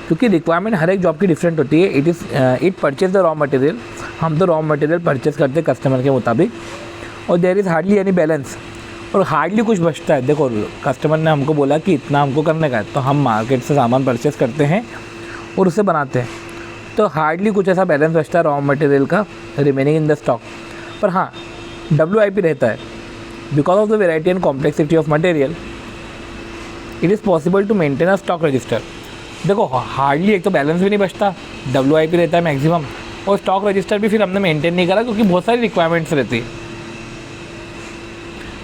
[SPEAKER 1] क्योंकि रिक्वायरमेंट हर एक जॉब की डिफरेंट होती है। It purchase the raw material, हम तो रॉ मटेरियल परचेस करते हैं कस्टमर के मुताबिक, और there is hardly any balance, और हार्डली कुछ बचता है। देखो कस्टमर ने हमको बोला कि इतना हमको करने का है, तो हम मार्केट से सामान परचेस करते हैं और उसे बनाते हैं, तो हार्डली कुछ ऐसा बैलेंस बचता है रॉ मटेरियल का रिमेनिंग इन द स्टॉक। पर हाँ WIP रहता है, because of the variety and complexity of material it is possible to maintain a stock register. देखो हार्डली एक तो बैलेंस भी नहीं बचता, WIP रहता है मैक्सिमम, और स्टॉक रजिस्टर भी फिर हमने मेंटेन नहीं करा क्योंकि बहुत सारी रिक्वायरमेंट्स रहती है।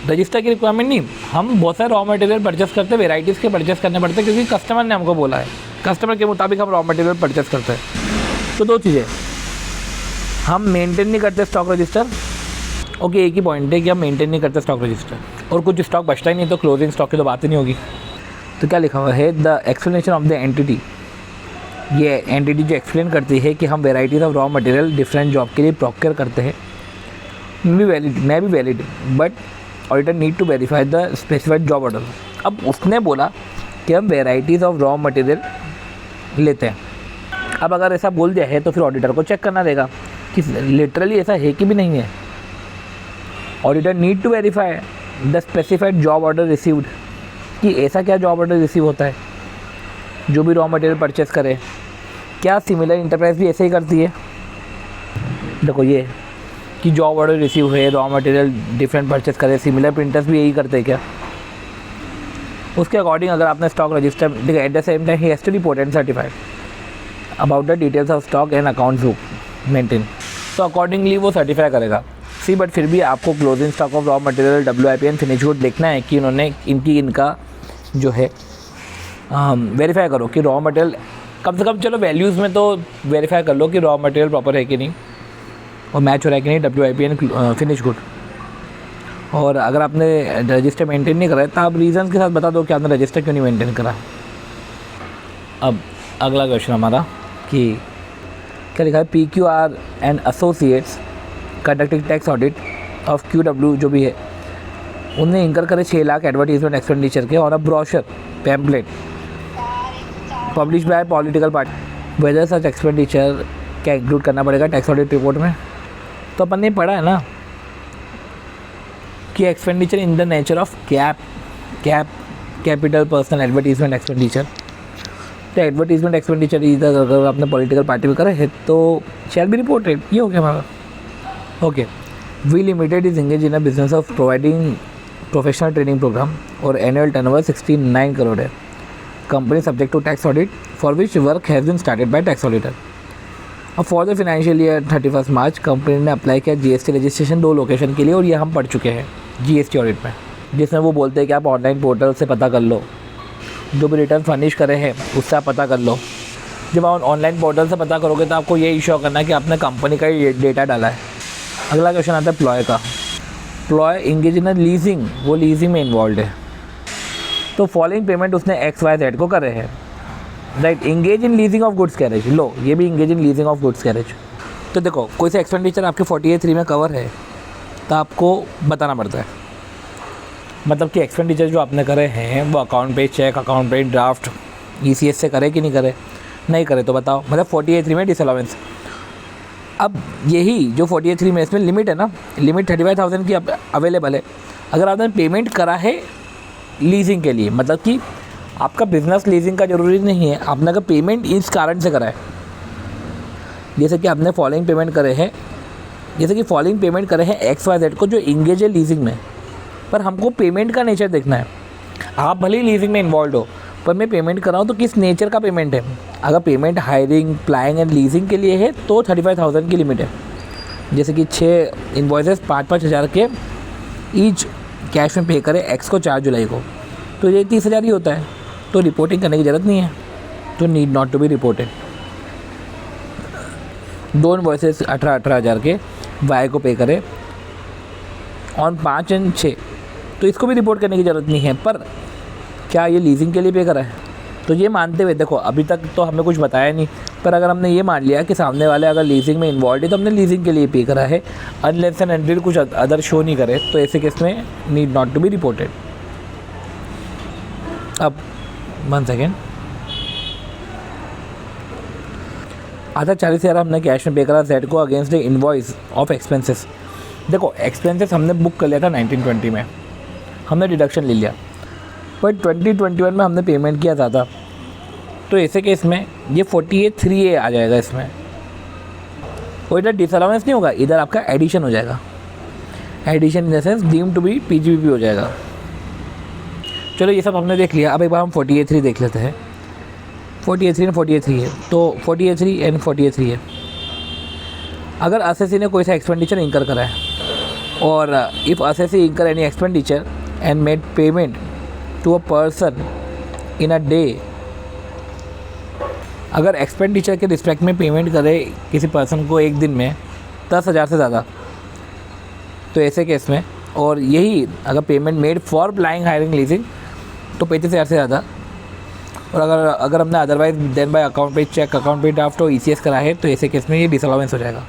[SPEAKER 1] रजिस्टर की रिक्वायरमेंट नहीं, हम बहुत सारे रॉ मटेरियल परचेस करते हैं, वेराइटीज़ के परचेस करने पड़ते हैं क्योंकि कस्टमर ने हमको बोला है, कस्टमर के मुताबिक हम रॉ मटेरियल परचेस करते हैं। तो दो चीज़ें, हम मेंटेन नहीं करते स्टॉक रजिस्टर। ओके, एक ही पॉइंट है कि हम मेंटेन नहीं करते स्टॉक रजिस्टर, और कुछ स्टॉक बचता ही नहीं तो क्लोजिंग स्टॉक की तो बात ही नहीं होगी। तो क्या लिखा हुआ है, the explanation of the entity, ये एंटिटी जो एक्सप्लेन करती है कि हम varieties of raw material different job के लिए प्रोक्योर करते हैं, मैं भी valid, but auditor need to verify the specified job order. अब उसने बोला कि हम वेराइटीज़ ऑफ रॉ मटेरियल लेते हैं। अब अगर ऐसा बोल दिया है तो फिर ऑडिटर को चेक करना रहेगा कि लिटरली ऐसा है कि भी नहीं है। Auditor need to verify the specified job order received, कि ऐसा क्या जॉब ऑर्डर रिसीव होता है जो भी रॉ मटेरियल परचेस करे। क्या सिमिलर इंटरप्राइज भी ऐसे ही करती है? देखो ये कि जॉब ऑर्डर रिसीव हुए, रॉ मटेरियल डिफरेंट परचेस करे, सिमिलर प्रिंटर्स भी यही करते हैं क्या? उसके अकॉर्डिंग अगर आपने स्टॉक रजिस्टर, देखो एट द सेम टाइम ही has to report and certified about the details of stock and account book maintain, तो अकॉर्डिंगली वो सर्टिफाई करेगा। सी बट फिर भी आपको closing stock of raw material, WIP and finish good देखना है कि इन्होंने इनका जो है वेरीफाई करो कि रॉ मटेरियल कम से कम, चलो वैल्यूज़ में तो वेरीफाई कर लो कि रॉ मटेरियल प्रॉपर है कि नहीं और मैच हो रहा है कि नहीं WIP एंड फिनिश गुड। और अगर आपने रजिस्टर मेंटेन नहीं करा है तो आप रीज़न के साथ बता दो कि आपने रजिस्टर क्यों नहीं मेंटेन करा। अब अगला क्वेश्चन हमारा कि क्या लिखा है, PQR and associates conducting tax audit of QW जो भी है, उनने इनकर करे 6 लाख एडवर्टीजमेंट एक्सपेंडिचर के और a brochure pamphlet publish by political party, whether such expenditure क्या इंक्लूड करना पड़ेगा टैक्स ऑडिट रिपोर्ट में। तो अपन ने पढ़ा है ना कि expenditure in the nature of capital personal advertisement expenditure, तो एडवर्टीजमेंट एक्सपेंडिचर इधर अगर आपने पॉलिटिकल पार्टी में करे है तो शैल बी रिपोर्टेड। ये हो गया हमारा। Okay, V limited is engage in a business of providing professional training program और एनुअल टर्नओवर 69 करोड़ है। Company subject to tax audit for which work has been started by tax auditor. अब for the financial year 31 March company ने apply किया GST registration 2 location के लिए, और ये हम पढ़ चुके हैं GST ऑडिट में, जिसमें वो बोलते हैं कि आप ऑनलाइन पोर्टल से पता कर लो, जो भी रिटर्न फर्निश करे हैं उससे आप पता कर लो। जब आप ऑनलाइन पोर्टल से पता करोगे तो आपको ये इशू करना है कि आपने कंपनी का ही डेटा डाला है। अगला क्वेश्चन आता है प्लॉय का। प्लॉय इंगेज इन लीजिंग, वो लीजिंग में इन्वॉल्व है, तो फॉलोइंग पेमेंट उसने XYZ को करे हैं, right. Engage in leasing of goods carriage, लो ये भी engage in leasing of goods carriage. तो देखो कोई सा एक्सपेंडिचर आपके 48(3) में कवर है तो आपको बताना पड़ता है, मतलब कि एक्सपेंडिचर जो आपने करे हैं वो अकाउंट पे cheque, account pay draft, ECS से करे कि नहीं करे, नहीं करे तो बताओ, मतलब 48(3) में डिसअलाउंस। अब यही जो 48(3) में इसमें लिमिट है ना, लिमिट 35,000 की अवेलेबल है। अगर आपने पेमेंट करा है लीजिंग के लिए, मतलब कि आपका बिजनेस लीजिंग का ज़रूरी नहीं है, आपने अगर पेमेंट इस कारण से करा है, जैसे कि आपने फॉलोइंग पेमेंट करे हैं, जैसे कि फॉलोइंग पेमेंट करे हैं XYZ को जो इंगेज है लीजिंग में, पर हमको पेमेंट का नेचर देखना है। आप भले ही लीजिंग में इन्वॉल्व हो, पर मैं पेमेंट कर रहा हूँ तो किस नेचर का पेमेंट है। अगर payment hiring, plying and leasing के लिए है तो 35,000 की लिमिट है। जैसे कि 6 इन्वॉइसेस 5-5 हज़ार के ईच कैश में पे करे X को 4 जुलाई को, तो ये 30,000 ही होता है, तो रिपोर्टिंग करने की ज़रूरत नहीं है, तो need not to be reported. 2 invoices 18-18 हज़ार के Y को पे करे ऑन 5 और 6, तो इसको भी रिपोर्ट करने की ज़रूरत नहीं है। पर क्या ये लीजिंग के लिए पे करा है? तो ये मानते हुए देखो अभी तक तो हमने कुछ बताया नहीं, पर अगर हमने ये मान लिया कि सामने वाले अगर लीजिंग में इन्वॉल्व है तो हमने लीजिंग के लिए पे करा है, अनलेस एंड अनटिल कुछ अदर शो नहीं करे, तो ऐसे केस में need not to be reported. अब 1 सेकेंड, आधा 40,000 हमने कैश में पे करा Z को against the invoice of expenses. देखो एक्सपेंसेस हमने बुक कर लिया था 1920 में, हमने डिडक्शन ले लिया, पर 2021 में हमने पेमेंट किया ज़्यादा, तो ऐसे केस में ये 48(3A आ जाएगा इसमें, और इधर डिसअलाउंस नहीं होगा, इधर आपका एडिशन हो जाएगा। Addition in the sense deem to be PGBP हो जाएगा। चलो ये सब हमने देख लिया। अब एक बार हम 48.3 देख लेते हैं। 48.3 एंड 48.3 है, तो 48.3 एंड 48.3 है। अगर असेसी ने कोई सा एक्सपेंडिचर इंकर करा है और if assessee incur any expenditure and made payment to a person in a day, अगर एक्सपेंडिचर के रिस्पेक्ट में पेमेंट करे किसी पर्सन को एक दिन में 10,000 से ज़्यादा, तो ऐसे केस में, और यही अगर payment made for plying hiring leasing तो 35,000 से ज़्यादा, और अगर हमने अदरवाइज देन बाय अकाउंट पे चेक, अकाउंट पे ड्राफ्ट और ECS करा है तो ऐसे केस में ये डिसअलाउंस हो जाएगा।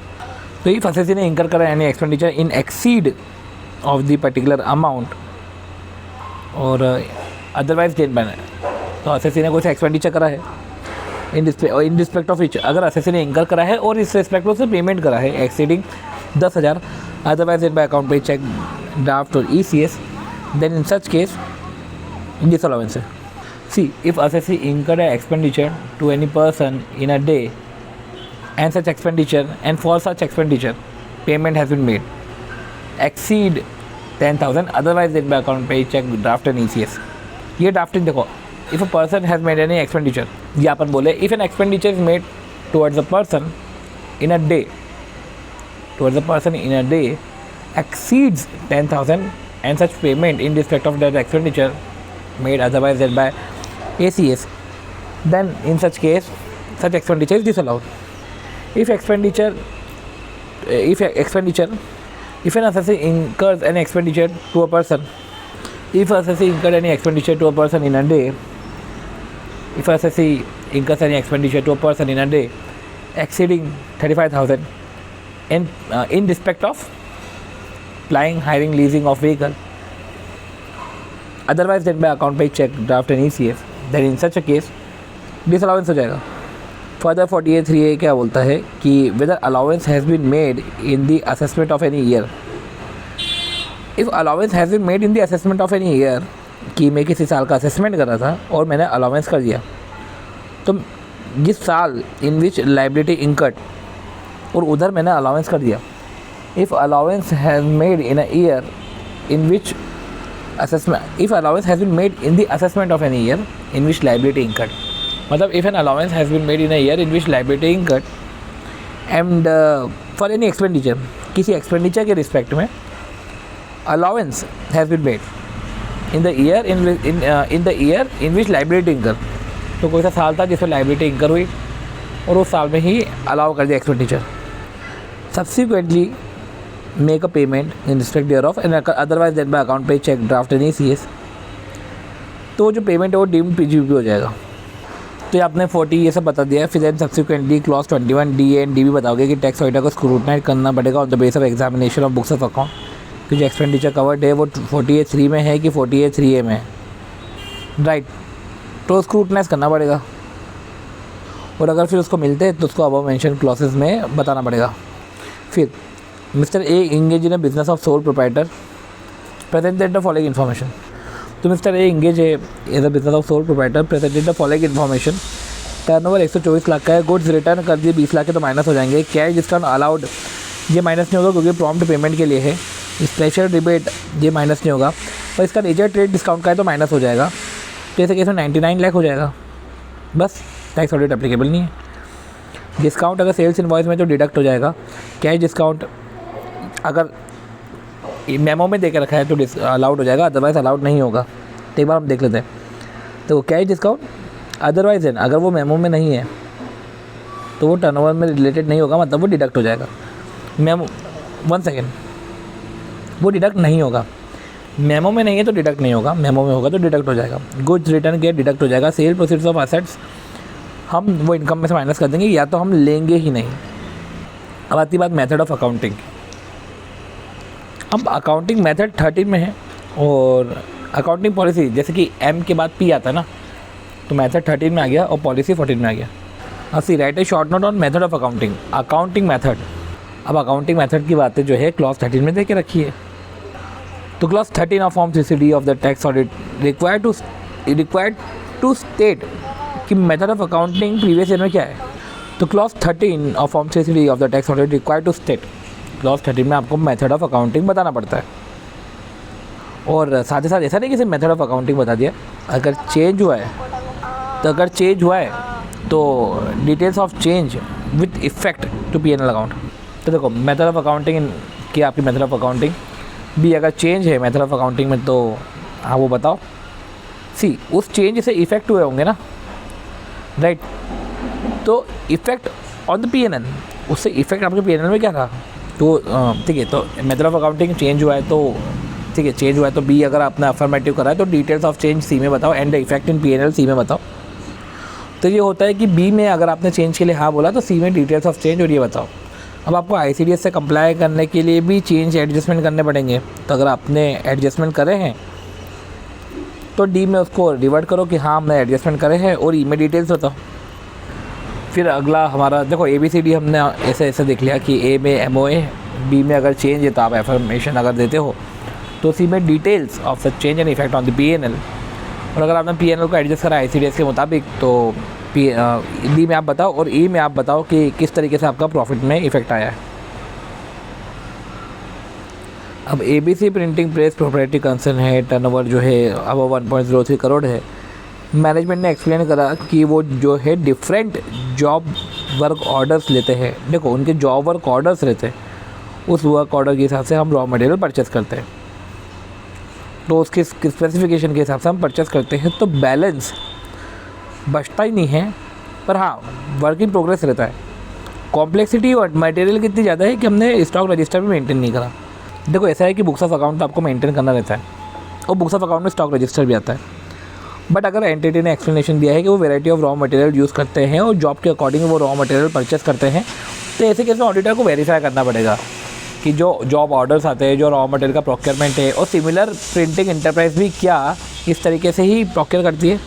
[SPEAKER 1] तो इफ असेसी ने इंकर करा यानी expenditure in exceed of the particular amount और अदरवाइज देन बाय, तो असेसी ने कोई सा एक्सपेंडिचर करा है इन रिस्पेक्ट ऑफ विच, अगर असेसी ने इंकर करा है और इस रिस्पेक्ट में उसे पेमेंट करा है exceeding 10,000, otherwise then by account पे चेक ड्राफ्ट और ECS, then in such case disallowance. See, if assessee incurred an expenditure to any person in a day and such expenditure and for such expenditure payment has been made exceed 10,000, otherwise then by account pay check draft and ECS. ये drafting देखो, if a person has made any expenditure, ये अपन बोले if an expenditure is made towards a person in a day, towards a person in a day exceeds 10,000 and such payment in respect of that expenditure made otherwise than by ACS, then in such case such expenditure is disallowed. If an assessee incurs any expenditure to a person, if assessee incurred any expenditure to a person in a day, if assessee incurs any expenditure to a person in a day exceeding 35,000 in respect of plying, hiring, leasing of vehicle, otherwise then by account पे cheque draft and ECS, then in such a case disallowance हो जाएगा। Further 48.3a क्या बोलता है कि whether allowance has been made in the assessment of any year, if allowance has been made in the assessment of any year, कि मैं किसी साल का असेसमेंट कर रहा था और मैंने अलाउंस कर दिया, तो जिस साल इन विच लाइबिलिटी इंकर्ड और उधर मैंने अलाउंस कर दिया, if allowance has made in a year in which assessment, if allowance has been made in the assessment of any year in which liability incurred, मतलब if an allowance has been made in a year in which liability incurred and for any expenditure, किसी expenditure के respect में allowance has been made in the year in the year in which liability incurred, तो कोई सा साल था जिसमें liability इंकर हुई और उस साल में ही अलाउ कर दिया expenditure, subsequently make a payment in respect thereof and otherwise then by account pay check draft and ECS, तो जो पेमेंट है वो डीम्ड PGBP हो जाएगा। तो ये आपने 40 ये सब बता दिया है। फिर then subsequently clause 21 D and D भी बताओगे कि टैक्स ऑडिटर को स्क्रूटनाइज करना पड़ेगा on the base of examination of books of account, कि जो एक्सपेंडिचर कवर्ड है वो 48.3 में है कि 48.3a में है, राइट, तो स्क्रूटनाइज करना पड़ेगा और अगर फिर उसको मिलते हैं तो उसको अबव मेंशन क्लॉसेस में बताना पड़ेगा। फिर mister A engage in a business of sole proprietor presented the following information, तो मिस्टर ए इंगेज है as a business of sole proprietor presented the following information, turnover 124 lakh का है, गुड्स रिटर्न कर दिए 20 लाख के तो माइनस हो जाएंगे, कैश डिस्काउंट अलाउड ये माइनस नहीं होगा क्योंकि प्रॉम्प्ट पेमेंट के लिए है, स्पेशल रिबेट ये माइनस नहीं होगा और इसका नेचर ट्रेड डिस्काउंट का है तो माइनस हो जाएगा, तो ऐसे केस में 99 लाख हो जाएगा, बस टैक्स ऑडिट एप्लीकेबल नहीं है। डिस्काउंट अगर सेल्स इनवॉइस में तो डिडक्ट हो जाएगा, कैश डिस्काउंट अगर मेमो में दे के रखा है तो अलाउड हो जाएगा, अदरवाइज अलाउड नहीं होगा। तो एक बार हम देख लेते हैं, तो कैश डिस्काउंट अदरवाइज है, अगर वो मेमो में नहीं है तो वो टर्नओवर में रिलेटेड नहीं होगा, मतलब वो डिडक्ट हो जाएगा। मेमो 1 सेकेंड, वो डिडक्ट नहीं होगा, मेमो में नहीं है तो डिडक्ट नहीं होगा, मेमो में होगा तो डिडक्ट हो जाएगा। गुड्स रिटर्न के डिडक्ट हो जाएगा। सेल प्रोसीड्स ऑफ एसेट्स हम वो इनकम में से माइनस कर देंगे या तो हम लेंगे ही नहीं। अब आती बात मेथड ऑफ अकाउंटिंग। अब अकाउंटिंग मेथड 13 में है और अकाउंटिंग पॉलिसी जैसे कि M के बाद P आता है ना, तो मेथड 13 में आ गया और पॉलिसी 14 में आ गया। अब see write a short note on method of accounting, accounting method. अब अकाउंटिंग मेथड की बातें जो है क्लॉज 13 में दे के रखी है। तो clause 13 of form 3CD of the tax audit required to state कि method of accounting previous year में क्या है। तो clause 13 of form 3CD of the tax audit required to state clause 13 में आपको मेथड ऑफ अकाउंटिंग बताना पड़ता है। और साथ ही साथ ऐसा नहीं कि सिर्फ मेथड ऑफ अकाउंटिंग बता दिया, अगर चेंज हुआ है तो details of change with effect to P&L account. तो देखो मेथड ऑफ अकाउंटिंग की आपकी मेथड ऑफ अकाउंटिंग भी अगर चेंज है मेथड ऑफ अकाउंटिंग में तो हाँ वो बताओ। सी उस चेंज से इफेक्ट हुए होंगे ना, राइट। तो इफेक्ट ऑन द P&L, उससे इफेक्ट आपके P&L में क्या रहा, तो ठीक है। तो मेथड ऑफ अकाउंटिंग चेंज हुआ है तो ठीक है, चेंज हुआ है तो बी अगर आपने अफर्मेटिव करा है तो डिटेल्स ऑफ चेंज सी में बताओ and the effect in P&L सी में बताओ। तो ये होता है कि बी में अगर आपने चेंज के लिए हाँ बोला तो सी में डिटेल्स ऑफ चेंज और ये बताओ। अब आपको ICDS से कंप्लाई करने के लिए भी चेंज एडजस्टमेंट करने पड़ेंगे, तो अगर आपने एडजस्टमेंट करे हैं तो डी में उसको रिवर्ट करो कि हाँ हमने एडजस्टमेंट करे हैं और ई में डिटेल्स बताओ। फिर अगला हमारा देखो ABCD हमने ऐसे ऐसे देख लिया कि ए में MOA, बी में अगर चेंज है तो आप एफर्मेशन अगर देते हो तो सी में details of the change and effect on the P&L। और अगर आपने P&L को एडजस्ट करा ICDS के मुताबिक तो डी में आप बताओ और ई में आप बताओ कि किस तरीके से आपका प्रॉफिट में इफेक्ट आया है। अब ABC printing press property concern है, टर्नओवर जो है अब 1.03 करोड़ है। मैनेजमेंट ने एक्सप्लेन करा कि वो जो है डिफरेंट जॉब वर्क ऑर्डर्स लेते हैं। देखो उनके जॉब वर्क ऑर्डर्स रहते हैं, उस वर्क ऑर्डर के हिसाब से हम रॉ मटेरियल परचेस करते हैं, तो उसके स्पेसिफिकेशन के हिसाब से हम परचेस करते हैं। तो बैलेंस बचता ही नहीं है, पर हाँ वर्क इन प्रोग्रेस रहता है। कॉम्प्लेक्सिटी और मटेरियल कितनी ज़्यादा है कि हमने स्टॉक रजिस्टर भी मेंटेन नहीं करा। देखो ऐसा है कि बुक्स ऑफ अकाउंट तो आपको मेंटेन करना रहता है और बुक्स ऑफ अकाउंट में स्टॉक रजिस्टर भी आता है। बट अगर एंटिटी ने एक्सप्लेनेशन दिया है कि वो variety of raw material use करते हैं और जॉब के अकॉर्डिंग वो रॉ मटेरियल परचेस करते हैं, तो ऐसे केस में ऑडिटर को वेरीफाई करना पड़ेगा कि जो जॉब ऑर्डर्स आते हैं, जो रॉ मटेरियल का प्रोक्योरमेंट है, और सिमिलर प्रिंटिंग इंटरप्राइज भी क्या इस तरीके से ही प्रोक्योर करती है।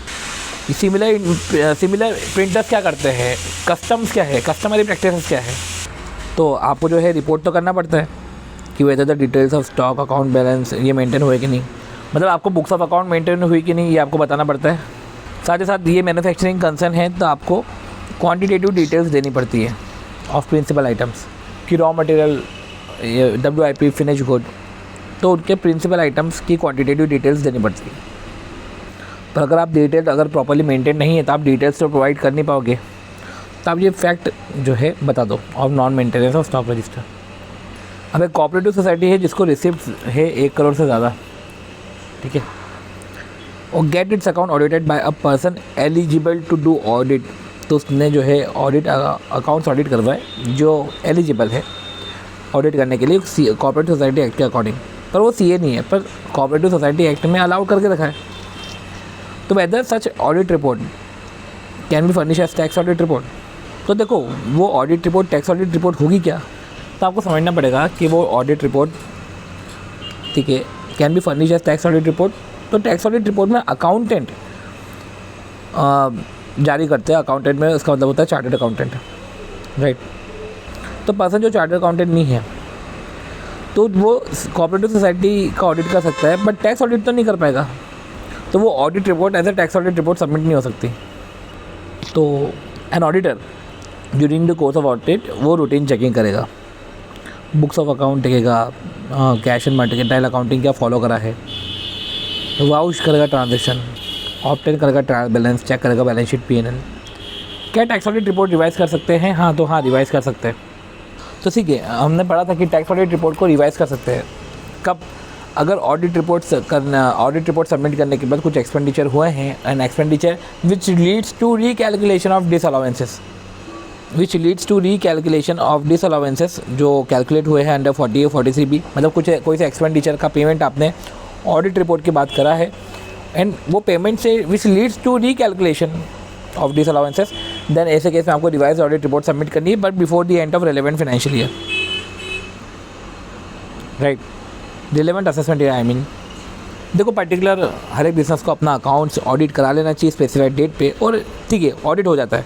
[SPEAKER 1] सिमिलर प्रिंटर्स क्या करते हैं, कस्टम्स क्या है, कस्टमरी प्रैक्टिसेस क्या है। तो आपको जो है रिपोर्ट तो करना पड़ता है कि whether the details of stock account balance ये मेंटेन हुए कि नहीं, मतलब आपको बुक्स ऑफ अकाउंट मेंटेन हुई कि नहीं ये आपको बताना पड़ता है। साथ ही साथ ये मैन्युफैक्चरिंग कंसर्न है तो आपको क्वांटिटेटिव डिटेल्स देनी पड़ती है ऑफ प्रिंसिपल आइटम्स कि raw material WIP finish good, तो उनके प्रिंसिपल आइटम्स की क्वांटिटेटिव डिटेल्स देनी पड़ती है। पर अगर आप डिटेल्स अगर प्रॉपर्ली मेंटेन नहीं है तो आप डिटेल्स तो प्रोवाइड कर नहीं पाओगे, तो आप ये फैक्ट जो है बता दो of non maintenance of stock register. अब एक कोऑपरेटिव सोसाइटी है जिसको रिसिप्ट है 1 करोड़ से ज़्यादा, ठीक है, और get its account audited by a person eligible to do audit, तो उसने जो है ऑडिट अकाउंट्स ऑडिट करवाए जो एलिजिबल है ऑडिट करने के लिए कोऑपरेटिव सोसाइटी एक्ट के अकॉर्डिंग। पर वो CA नहीं है, पर कोऑपरेटिव सोसाइटी एक्ट में अलाउड करके रखा है। तो whether such audit report can be furnish as tax audit report. तो देखो वो audit report tax audit report होगी क्या, तो आपको समझना पड़ेगा कि वो ऑडिट रिपोर्ट, ठीक है, can be furnish as tax audit report. तो टैक्स ऑडिट रिपोर्ट में अकाउंटेंट जारी करते हैं, अकाउंटेंट में उसका मतलब होता है चार्टर्ड अकाउंटेंट, राइट। तो पर्सन जो चार्टर्ड अकाउंटेंट नहीं है तो वो कोऑपरेटिव सोसाइटी का ऑडिट कर सकता है, बट टैक्स ऑडिट तो नहीं कर पाएगा। तो वो audit report as a tax audit report submit नहीं हो सकती। तो an auditor during the course of audit वो रूटीन चेकिंग करेगा, बुक्स ऑफ अकाउंट देखेगा, कैश एंड मर्केंटाइल अकाउंटिंग क्या फॉलो करा है, वाउच करेगा ट्रांजेक्शन, ऑब्टेन करेगा ट्रायल बैलेंस, चेक करेगा बैलेंस शीट P&L। क्या टैक्स ऑडिट रिपोर्ट रिवाइज कर सकते हैं, हाँ तो हाँ रिवाइज कर सकते हैं। तो ठीक है, हमने पढ़ा था कि टैक्स ऑडिट रिपोर्ट को रिवाइज कर सकते हैं कब, अगर ऑडिट रिपोर्ट सबमिट करने के बाद कुछ एक्सपेंडिचर हुए हैं, and expenditure which leads to recalculation of disallowances, जो कैलकुलेट हुए हैं अंडर 40 या 43B, मतलब कोई से एक्सपेंडिचर का पेमेंट आपने ऑडिट रिपोर्ट की बात करा है एंड वो पेमेंट से which leads to recalculation of disallowances, then ऐसे केस में आपको रिवाइज ऑडिट रिपोर्ट सबमिट करनी है, but before the end of relevant financial year, right. Relevant assessment year I mean, देखो पर्टिकुलर हर एक बिजनेस को अपना अकाउंट्स ऑडिट करा लेना चाहिए स्पेसिफाइड डेट पे, और ठीक है ऑडिट हो जाता है,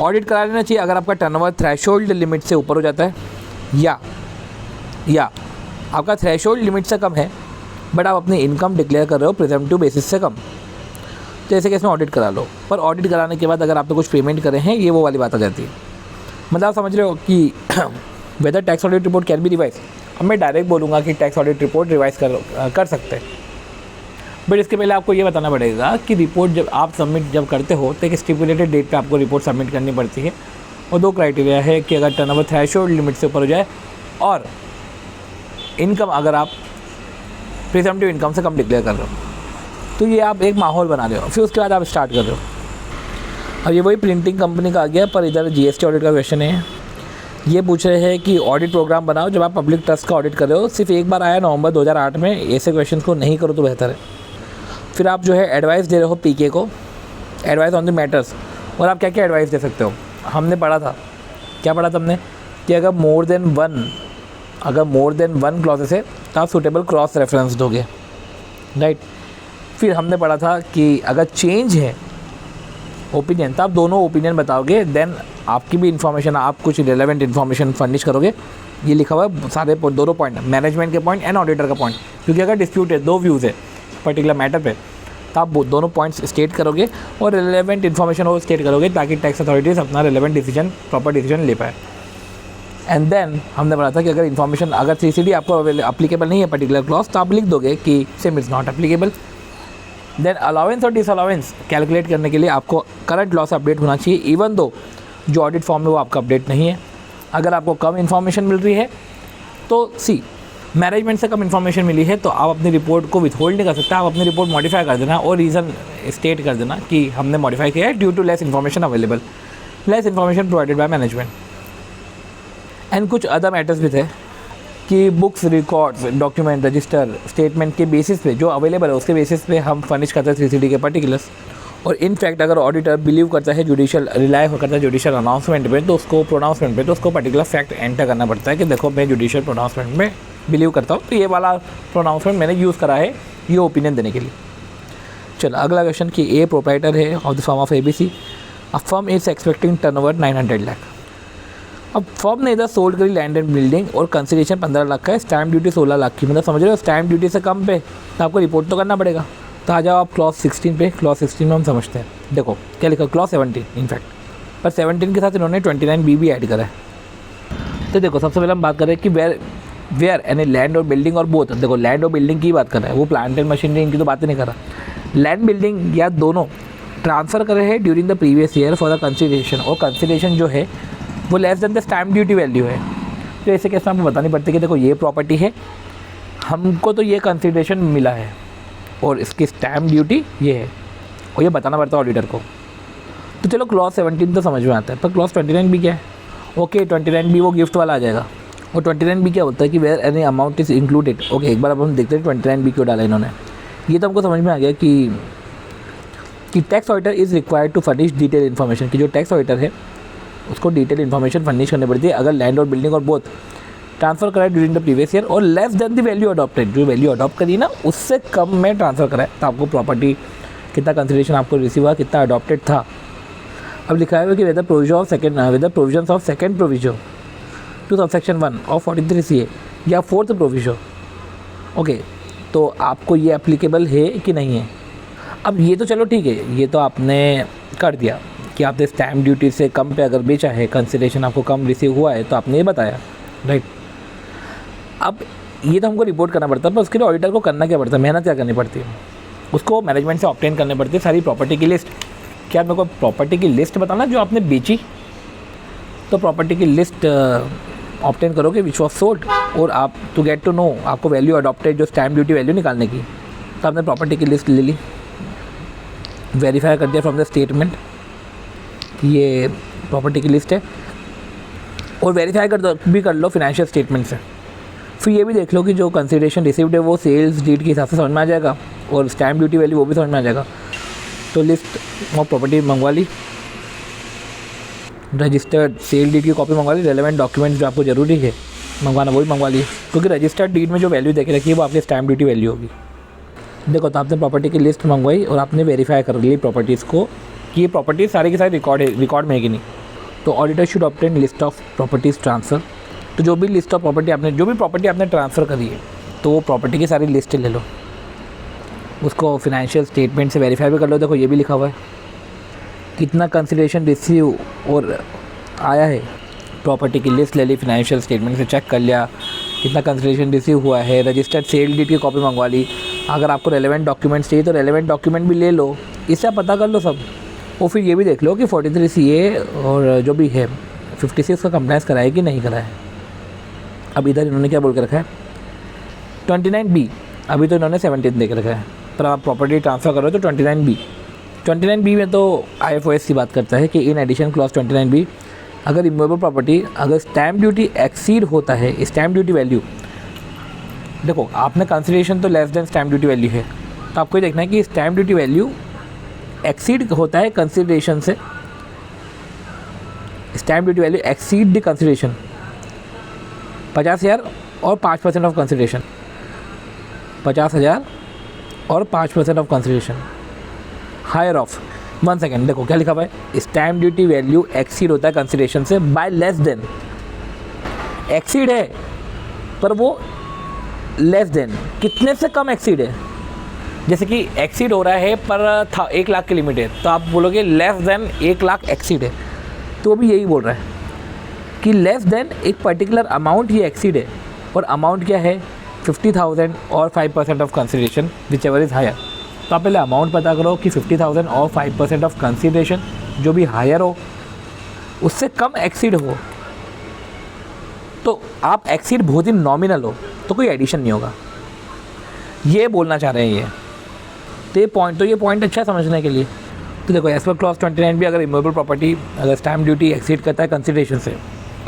[SPEAKER 1] ऑडिट करा लेना चाहिए अगर आपका टर्नओवर थ्रेशोल्ड लिमिट से ऊपर हो जाता है या आपका थ्रेशोल्ड लिमिट से कम है बट आप अपनी इनकम डिक्लेयर कर रहे हो प्रिजम्पटिव बेसिस से कम, तो ऐसे केस में ऑडिट करा लो। पर ऑडिट कराने के बाद अगर आपने कुछ पेमेंट करे हैं, ये वो वाली बात आ जाती है। मतलब आप समझ रहे हो कि whether tax audit report can be revise. अब मैं डायरेक्ट बोलूँगा कि टैक्स ऑडिट रिपोर्ट रिवाइज कर सकते हैं, बट इसके पहले आपको ये बताना पड़ेगा कि रिपोर्ट जब आप सबमिट जब करते हो तो एक स्टिपुलेटेड डेट पे आपको रिपोर्ट सबमिट करनी पड़ती है। और 2 क्राइटेरिया है कि अगर टर्नओवर थ्रेशोल्ड लिमिट से ऊपर हो जाए और इनकम अगर आप प्रिजम्पटिव इनकम से कम डिक्लेयर कर रहे हो, तो ये आप एक माहौल बना रहे हो। फिर उसके बाद आप स्टार्ट कर रहे हो। अब ये वही प्रिंटिंग कंपनी का आ गया, पर इधर जीएसटी ऑडिट का क्वेश्चन है। ये पूछ रहे हैं कि ऑडिट प्रोग्राम बनाओ जब आप पब्लिक ट्रस्ट का ऑडिट कर रहे हो। सिर्फ एक बार आया नवंबर 2008 में, ऐसे क्वेश्चन को नहीं करो तो बेहतर है। फिर आप जो है एडवाइस दे रहे हो पीके को, एडवाइस ऑन द मैटर्स, और आप क्या क्या एडवाइस दे सकते हो। हमने पढ़ा था, क्या पढ़ा था हमने, कि अगर मोर देन वन क्लॉजेस है तो आप सूटेबल क्रॉस रेफरेंस दोगे, राइट। फिर हमने पढ़ा था कि अगर चेंज है ओपिनियन तो आप दोनों ओपिनियन बताओगे, देन आपकी भी इन्फॉर्मेशन, आप कुछ रिलेवेंट इन्फॉर्मेशन फर्निश करोगे। ये लिखा हुआ है सारे दोनों पॉइंट, मैनेजमेंट के पॉइंट एंड ऑडिटर का पॉइंट, क्योंकि अगर डिस्प्यूट है, 2 व्यूज़ है पर्टिकुलर मैटर पे, तो आप दोनों पॉइंट्स स्टेट करोगे और रिलेवेंट इन्फॉर्मेशन वो स्टेट करोगे ताकि टैक्स अथॉरिटीज़ अपना रिलेवेंट डिसीजन, प्रॉपर डिसीजन ले पाए। एंड देन हमने पढ़ा था कि अगर इन्फॉर्मेशन, अगर CCD आपको अप्लीकेबल नहीं है पर्टिकुलर क्लॉज, तो आप लिख दोगे कि same is not applicable. Then allowance और डिसअलाउंस कैलकुलेट करने के लिए आपको करंट लॉ से अपडेट होना चाहिए, इवन दो जो ऑडिट फॉर्म में वो आपका अपडेट नहीं है। अगर आपको कम इन्फॉर्मेशन मिल रही है तो मैनेजमेंट से कम इन्फॉर्मेशन मिली है तो आप अपनी रिपोर्ट को विथहोल्ड नहीं कर सकते, आप अपनी रिपोर्ट मॉडिफाई कर देना और रीज़न स्टेट कर देना कि हमने मॉडिफाई किया है due to less information available, less information provided by management. And कुछ अदर मैटर्स भी थे कि books, records, document, register, statement के बेसिस पे जो अवेलेबल है उसके बेसिस पे हम फर्निश करते हैं CCD के पर्टिकुलर्स। और इनफैक्ट अगर ऑडिटर बिलीव करता है रिलाई करता है जुडिशियल अनाउंसमेंट पे, तो उसको प्रोनाउंसमेंट पे, तो उसको पर्टिकुलर फैक्ट एंटर करना पड़ता है कि देखो मैं जुडिशियल प्रोनाउंसमेंट में बिलीव करता हूँ, तो ये वाला प्रोनाउंसमेंट मैंने यूज़ करा है ये ओपिनियन देने के लिए। चलो अगला क्वेश्चन कि ए प्रोप्राइटर है of the firm of ABC, a firm is expecting turnover 900 lakh. अब फर्म ने इधर सोल्ड करी लैंड एंड बिल्डिंग और कंसिडरेशन 15 लाख का है, स्टैम्प ड्यूटी 16 लाख की, मतलब समझ रहे हो स्टैम्प ड्यूटी से कम पे तो आपको रिपोर्ट तो करना पड़ेगा। तो आ जाओ आप क्लॉज 16 पे। क्लॉज 16 में हम समझते हैं, देखो क्या लिखा, क्लॉज 17 इनफैक्ट, पर 17 के साथ इन्होंने 29B भी ऐड करा है। तो देखो सबसे पहले हम बात करें कि वेयर यानी लैंड और बिल्डिंग और बोथ। देखो लैंड और बिल्डिंग की बात कर रहा है, वो प्लांट एंड मशीनरी इनकी तो बातें नहीं कर रहा। लैंड बिल्डिंग या दोनों ट्रांसफ़र करे हैं during the previous year for the consideration, और कंसिडरेशन जो है वो less than the stamp duty value है। तो ऐसे केस में आपको बतानी पड़ती है कि देखो ये प्रॉपर्टी है, हमको तो ये कंसिडरेशन मिला है और इसकी स्टैम्प ड्यूटी ये है, और ये बताना पड़ता है ऑडिटर को। तो चलो क्लॉज 17 तो समझ में आता है, पर क्लॉज 29B क्या है? ओके 29B वो गिफ्ट वाला आ जाएगा। और 29B क्या होता है कि where any amount is included. Okay एक बार अब हम देखते हैं 29B क्यों डाला इन्होंने। ये तो हमको समझ में आ गया कि tax auditor is required to furnish detail information, कि जो टैक्स ऑडिटर है उसको डिटेल इन्फॉर्मेशन फर्निश करनी पड़ती है अगर लैंड और बिल्डिंग और बोथ ट्रांसफ़र कराए ड्यूरिंग द प्रीवियस ईयर और less than the value adopted, जो वैल्यू अडॉप्ट करी ना उससे कम में ट्रांसफ़र कराए, तो आपको प्रॉपर्टी कितना कंसिडरेशन आपको रिसीव हुआ, कितना अडॉप्टेड था। अब लिखा है कि with the provision of second provision to subsection 1 of 43CA या 4th प्रोविजन। ओके तो आपको ये एप्लीकेबल है कि नहीं है। अब ये तो चलो ठीक है, ये तो आपने कर दिया कि आपने स्टैम्प ड्यूटी से कम पे अगर बेचा है, कंसिडरेशन आपको कम रिसीव हुआ है, तो आपने ये बताया, राइट। अब ये तो हमको रिपोर्ट करना पड़ता है, पर उसके लिए ऑडिटर को करना क्या पड़ता है, मेहनत क्या करनी पड़ती है, उसको मैनेजमेंट से ऑब्टेन करनी पड़ती है सारी प्रॉपर्टी की लिस्ट। क्या मेरे को प्रॉपर्टी की लिस्ट बताना जो आपने बेची, तो प्रॉपर्टी की लिस्ट ऑब्टेन करोगे विच वॉज सोल्ड, और आप टू गेट टू नो आपको वैल्यू अडॉप्टेड जो स्टैम्प ड्यूटी वैल्यू निकालने की, तो आपने प्रॉपर्टी की लिस्ट ले ली, वेरीफाई कर दिया फ्रॉम द स्टेटमेंट ये प्रॉपर्टी की लिस्ट है, और वेरीफाई कर लो फिनेंशियल स्टेटमेंट से। फिर ये भी देख लो कि जो कंसिडरेशन रिसीव्ड है वो सेल्स डीड के हिसाब से समझ में आ जाएगा और स्टैम्प ड्यूटी वैल्यू वो भी समझ में आ जाएगा। तो लिस्ट ऑफ प्रॉपर्टी मंगवा ली, रजिस्टर्ड सेल डीड की कॉपी मंगवा ली, रेलेवेंट डॉक्यूमेंट्स जो आपको ज़रूरी है मंगवाना वो भी मंगवा लिए, क्योंकि रजिस्टर्ड डीड में जो वैल्यू देखे रखी है वो आपकी स्टैम्प ड्यूटी वैल्यू होगी। देखो तो आपने प्रॉपर्टी की लिस्ट मंगवाई और आपने वेरीफाई कर ली प्रॉपर्टीज़ को कि ये प्रॉपर्टीज़ सारी की सारी रिकॉर्ड में है कि नहीं। तो auditor should obtain list of properties transfer. तो जो भी लिस्ट ऑफ प्रॉपर्टी आपने ट्रांसफ़र करी है तो वो प्रॉपर्टी की सारी लिस्ट ले लो, उसको फिनेंशियल स्टेटमेंट से वेरीफाई भी कर लो। देखो ये भी लिखा हुआ है कितना कंसिडरेशन रिसीव और आया है प्रॉपर्टी की लिस्ट ले ली, फिनेंशियल स्टेटमेंट से चेक कर लिया कितना कंसिडरेशन रिसीव हुआ है, रजिस्टर्ड सेल डीड की कॉपी मंगवा ली। अगर आपको रेलेवेंट डॉक्यूमेंट्स चाहिए तो रेलेवेंट डॉक्यूमेंट भी ले लो, इससे आप पता कर लो सब। और फिर ये भी देख लो कि 43 CA और जो भी है 56 का कंप्लायंस कराए कि नहीं कराए। अब इधर इन्होंने क्या बोल के रखा है 29B, अभी तो इन्होंने 17 दे के रखा है, पर आप प्रॉपर्टी ट्रांसफ़र करो तो 29B में तो IFOS की बात करता है कि इन एडिशन क्लॉज 29B, अगर इमूवेबल प्रॉपर्टी अगर स्टैम्प ड्यूटी एक्सीड होता है, स्टैम्प ड्यूटी वैल्यू, देखो आपने कंसिडरेशन तो less than stamp duty value है, तो आपको ये देखना है कि स्टैम्प ड्यूटी वैल्यू एक्सीड होता है कंसिडरेशन से, stamp duty value exceed the consideration 50,000 और 5% ऑफ कंसिडरेशन, 50,000 और 5% of consideration higher of 1 second. देखो क्या लिखा हुआ है, स्टैम्प ड्यूटी वैल्यू एक्सीड होता है कंसिडरेशन से बाय लेस देन, एक्सीड है पर वो लेस देन कितने से कम एक्सीड है, जैसे कि एक्सीड हो रहा है पर 1 लाख की लिमिट है, तो आप बोलोगे लेस देन 1 लाख एक्सीड है, तो भी यही बोल रहा है कि लेस देन एक पर्टिकुलर अमाउंट ये एक्सीड है, और अमाउंट क्या है 50,000 और 5% of consideration whichever is higher. तो आप पहले अमाउंट पता करो कि 50,000 और 5% ऑफ कंसिडरेशन जो भी हायर हो उससे कम एक्सीड हो, तो आप एक्सीड बहुत ही नॉमिनल हो तो कोई एडिशन नहीं होगा, ये बोलना चाह रहे हैं ये। तो ये पॉइंट अच्छा है समझने के लिए। तो देखो एज पर क्लॉज 29 भी अगर इमूवेबल प्रॉपर्टी अगर स्टैम्प ड्यूटी एक्सीड करता है कंसिडरेशन से,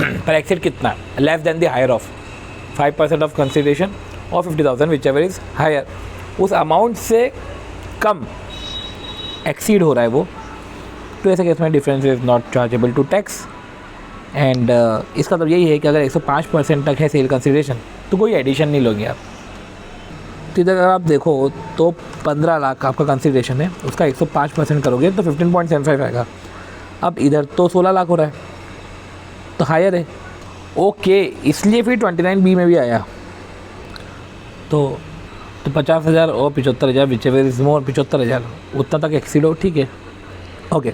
[SPEAKER 1] पर एक्सीड कितना less than the higher of 5% of consideration और 50,000 विच एवर इज़ हायर, उस अमाउंट से कम एक्सीड हो रहा है वो, तो ऐसे केस में difference is not chargeable to tax. And इसका मतलब यही है कि अगर 105% तक है सेल कंसिडरेशन तो कोई एडिशन नहीं लोगे आप। तो इधर अगर आप देखो तो 15 लाख आपका कंसिडरेशन है, उसका 105% करोगे तो 15.75 आएगा। अब इधर तो 16 लाख हो रहा है तो हायर है, ओके, इसलिए फिर 29B में भी आया। तो 50,000 और 75,000 विच एवर इज मोर, 75,000 उतना तक एक्सीड हो, ठीक है, ओके।